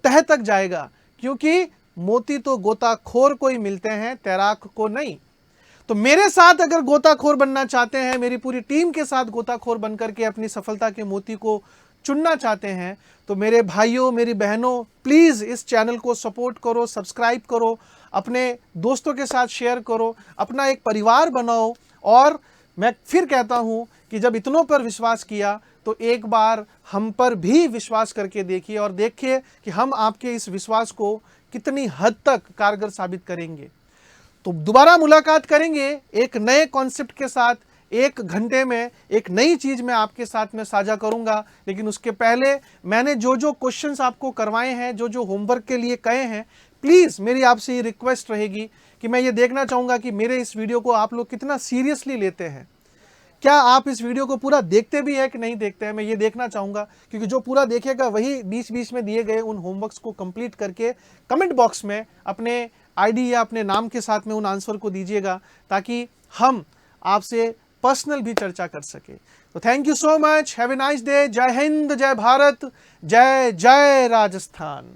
तह तक जाएगा, क्योंकि मोती तो गोताखोर को ही मिलते हैं, तैराक को नहीं। तो मेरे साथ अगर गोताखोर बनना चाहते हैं, मेरी पूरी टीम के साथ गोताखोर बनकर के अपनी सफलता के मोती को चुनना चाहते हैं, तो मेरे भाइयों मेरी बहनों प्लीज़ इस चैनल को सपोर्ट करो, सब्सक्राइब करो, अपने दोस्तों के साथ शेयर करो, अपना एक परिवार बनाओ। और मैं फिर कहता हूँ कि जब इतनों पर विश्वास किया तो एक बार हम पर भी विश्वास करके देखिए और देखिए कि हम आपके इस विश्वास को कितनी हद तक कारगर साबित करेंगे। तो दोबारा मुलाकात करेंगे एक नए कॉन्सेप्ट के साथ। 1 घंटे में एक नई चीज़ मैं आपके साथ में साझा करूंगा। लेकिन उसके पहले मैंने जो क्वेश्चंस आपको करवाए हैं, जो होमवर्क के लिए कहे हैं, प्लीज़ मेरी आपसे ये रिक्वेस्ट रहेगी कि मैं ये देखना चाहूँगा कि मेरे इस वीडियो को आप लोग कितना सीरियसली लेते हैं। क्या आप इस वीडियो को पूरा देखते भी है कि नहीं देखते हैं, मैं ये देखना चाहूँगा। क्योंकि जो पूरा देखेगा वही बीच बीच में दिए गए उन होमवर्क्स को कंप्लीट करके कमेंट बॉक्स में अपने आईडी या अपने नाम के साथ में उन आंसर को दीजिएगा, ताकि हम आपसे पर्सनल भी चर्चा कर सके। तो thank you so much, have a nice day. जय हिंद, जय भारत, जय जय राजस्थान।